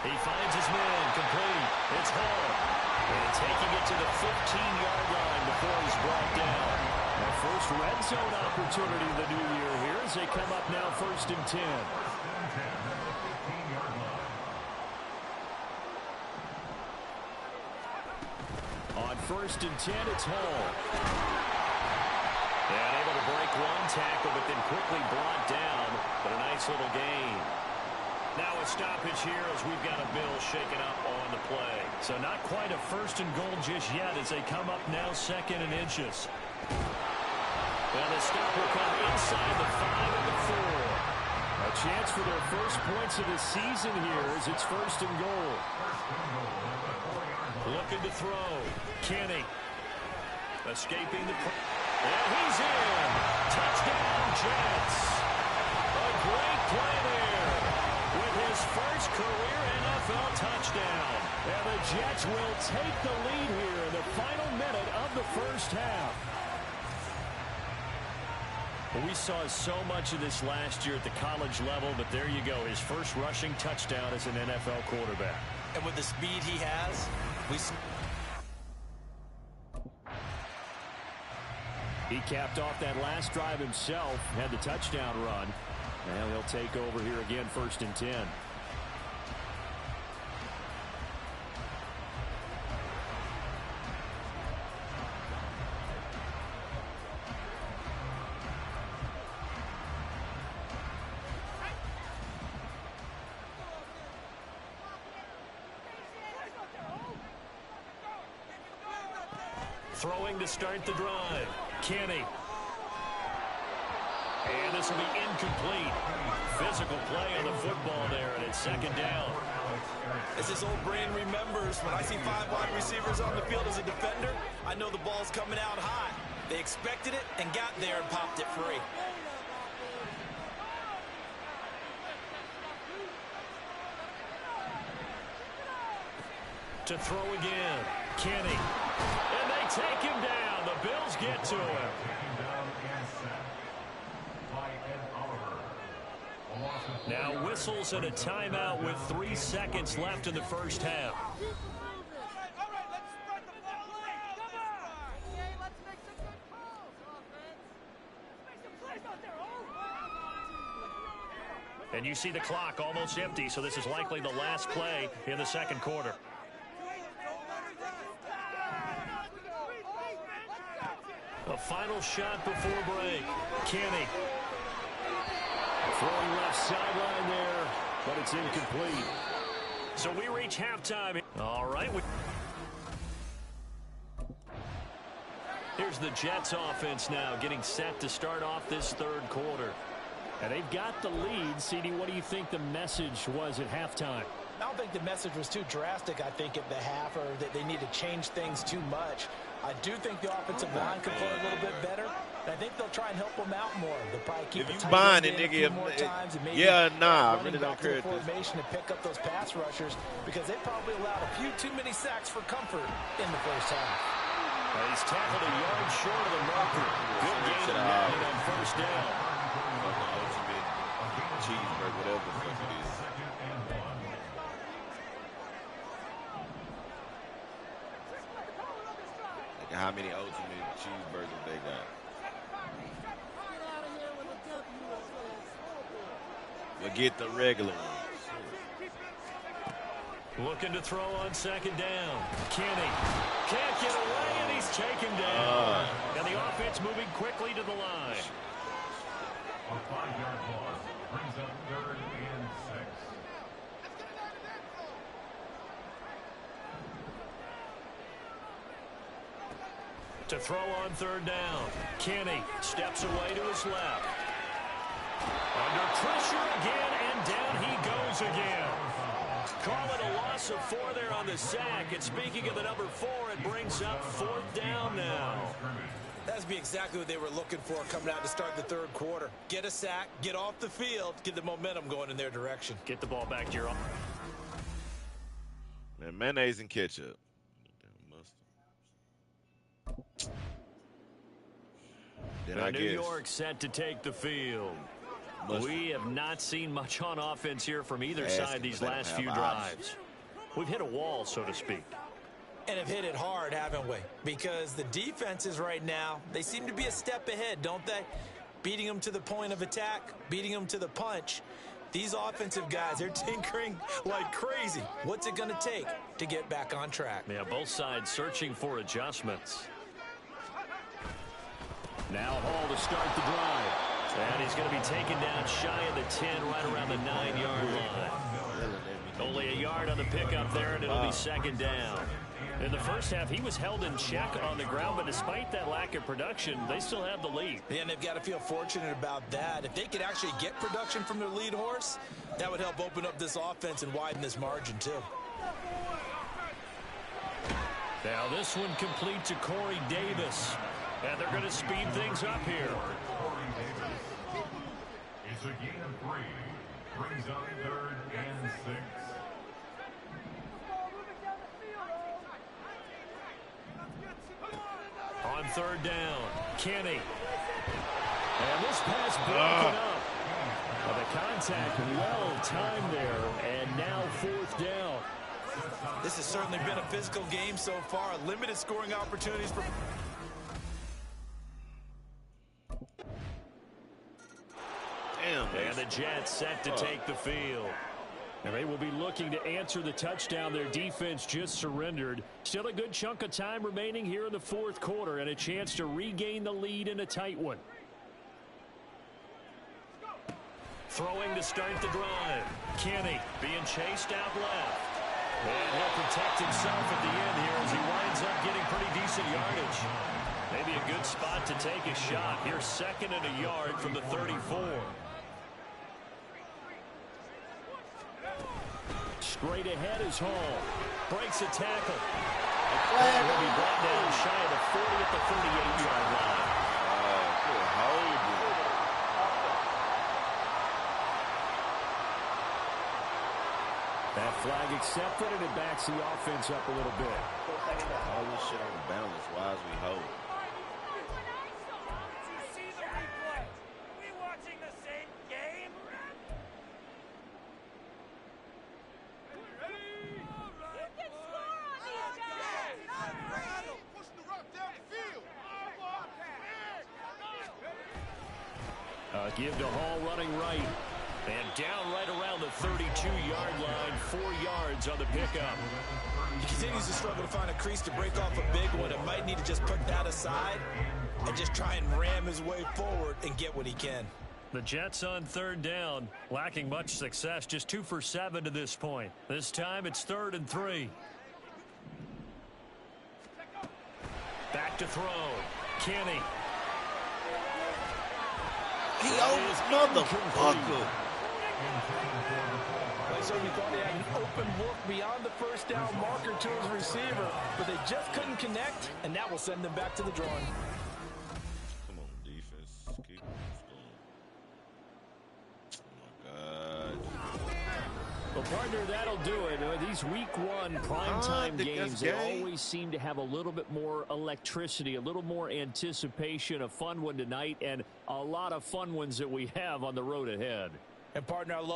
[SPEAKER 1] He finds his man, complete. It's Hall. And taking it to the 15-yard line before he's brought down. Our first red zone opportunity of the new year here as they come up now 1st and 10. On 1st and 10, it's Hall. And able to break one tackle, but then quickly brought down. But a nice little gain. Now a stoppage here as we've got a Bill shaken up on the play. So not quite a 1st and goal just yet as they come up now 2nd and inches. Well, the stop will come inside the 5 and the 4. A chance for their first points of the season here as it's 1st and goal. Looking to throw. Kenny. Escaping the... And he's in. Touchdown, Jets. A great play there. With his first career NFL touchdown. And the Jets will take the lead here in the final minute of the first half. Well, we saw so much of this last year at the college level, but there you go. His first rushing touchdown as an NFL quarterback.
[SPEAKER 3] And with the speed he has,
[SPEAKER 1] He capped off that last drive himself, had the touchdown run. And he'll take over here again, 1st and 10. Throwing to start the drive. Kenny. And this will be incomplete. Physical play on the football there, and it's 2nd down.
[SPEAKER 3] as his old brain remembers, when I see 5 wide receivers on the field as a defender, I know the ball's coming out high. They expected it and got there and popped it free.
[SPEAKER 1] To throw again, Kenny. And they take him down. The Bills get to him. Now whistles and a timeout with 3 seconds left in the first half. And you see the clock almost empty, so this is likely the last play in the second quarter. A final shot before break. Kenny. Throwing left sideline there, but it's incomplete. So we reach halftime. All right. Here's the Jets offense now getting set to start off this third quarter. And they've got the lead. CD, what do you think the message was at halftime?
[SPEAKER 3] I don't think the message was too drastic, I think, at the half, or that they need to change things too much. I do think the offensive line could play a little bit better. And I think they'll try and help them out more. They'll probably keep
[SPEAKER 6] if
[SPEAKER 3] it
[SPEAKER 6] you
[SPEAKER 3] tight
[SPEAKER 6] buying
[SPEAKER 3] end
[SPEAKER 6] it,
[SPEAKER 3] a few
[SPEAKER 6] nigga,
[SPEAKER 3] more times and maybe
[SPEAKER 6] yeah, nah, I
[SPEAKER 3] running
[SPEAKER 6] really don't
[SPEAKER 3] back to
[SPEAKER 6] care
[SPEAKER 3] the
[SPEAKER 6] at this.
[SPEAKER 3] formation to pick up those pass rushers, because they probably allowed a few too many sacks for comfort in the first half.
[SPEAKER 1] He's tackled a yard short of the marker. Good gain of 9 on first down.
[SPEAKER 6] Cheeseburger, whatever the fuck it is. Look at how many ultimate cheeseburgers they got. We'll get the regular ones.
[SPEAKER 1] Looking to throw on second down. Kenny can't get away, and he's taken down. And the offense moving quickly to the line.
[SPEAKER 2] A 5-yard loss brings up 3rd and 6.
[SPEAKER 1] To throw on third down. Kenny steps away to his left. Under pressure again, and down he goes again. Call it a loss of 4 there on the sack. And speaking of the number 4, it brings up 4th down now.
[SPEAKER 3] That's be exactly what they were looking for coming out to start the third quarter. Get a sack, get off the field, get the momentum going in their direction.
[SPEAKER 1] Get the ball back to your own.
[SPEAKER 6] Man, mayonnaise and ketchup.
[SPEAKER 1] New York set to take the field. We have not seen much on offense here from either side these last few drives. We've hit a wall, so to speak.
[SPEAKER 3] And have hit it hard, haven't we? Because the defenses right now, they seem to be a step ahead, don't they? Beating them to the point of attack, beating them to the punch. These offensive guys, they're tinkering like crazy. What's it going to take to get back on track?
[SPEAKER 1] Yeah, both sides searching for adjustments. Now Hall to start the drive. And he's going to be taken down shy of the 10, right around the 9-yard line. Only a yard on the pickup there, and it'll be second down. In the first half, he was held in check on the ground, but despite that lack of production, they still have the lead.
[SPEAKER 3] And they've got to feel fortunate about that. If they could actually get production from their lead horse, that would help open up this offense and widen this margin, too.
[SPEAKER 1] Now this one complete to Corey Davis. And they're going to speed things up here.
[SPEAKER 2] It's a gain of 3. Brings up 3rd and 6.
[SPEAKER 1] On third down, Kenny. And this pass broken up. The contact well timed there, and now 4th down.
[SPEAKER 3] This has certainly been a physical game so far. Limited scoring opportunities for...
[SPEAKER 1] And the Jets set to take the field. And they will be looking to answer the touchdown their defense just surrendered. Still a good chunk of time remaining here in the 4th quarter, and a chance to regain the lead in a tight one. Throwing to start the drive. Kenny being chased out left. And he'll protect himself at the end here as he winds up getting pretty decent yardage. Maybe a good spot to take a shot. Here's 2nd and a yard from the 34. Straight ahead is Hall. Breaks a tackle. And will be brought down shy of the 40 at the 38-yard line.
[SPEAKER 6] Good hold.
[SPEAKER 1] That flag accepted, and it backs the offense up a little bit.
[SPEAKER 6] All this shit on balance. Why is we hold?
[SPEAKER 1] Give to Hall running right. And down right around the 32-yard line, 4 yards on the pickup.
[SPEAKER 3] He continues to struggle to find a crease to break off a big one. It might need to just put that aside and just try and ram his way forward and get what he can.
[SPEAKER 1] The Jets on third down, lacking much success, just 2 for 7 to this point. This time it's 3rd and 3. Back to throw. Kenny.
[SPEAKER 6] He owns motherfucker.
[SPEAKER 3] So we thought he had an open look beyond the first down marker to his receiver, but they just couldn't connect, and that will send them back to the drawing.
[SPEAKER 6] Come on, defense. Keep going. Oh, my God.
[SPEAKER 1] Well, partner, that'll do it. These week 1 primetime games, they always seem to have a little bit more electricity, a little more anticipation. A fun one tonight, and a lot of fun ones that we have on the road ahead.
[SPEAKER 3] And, partner, I love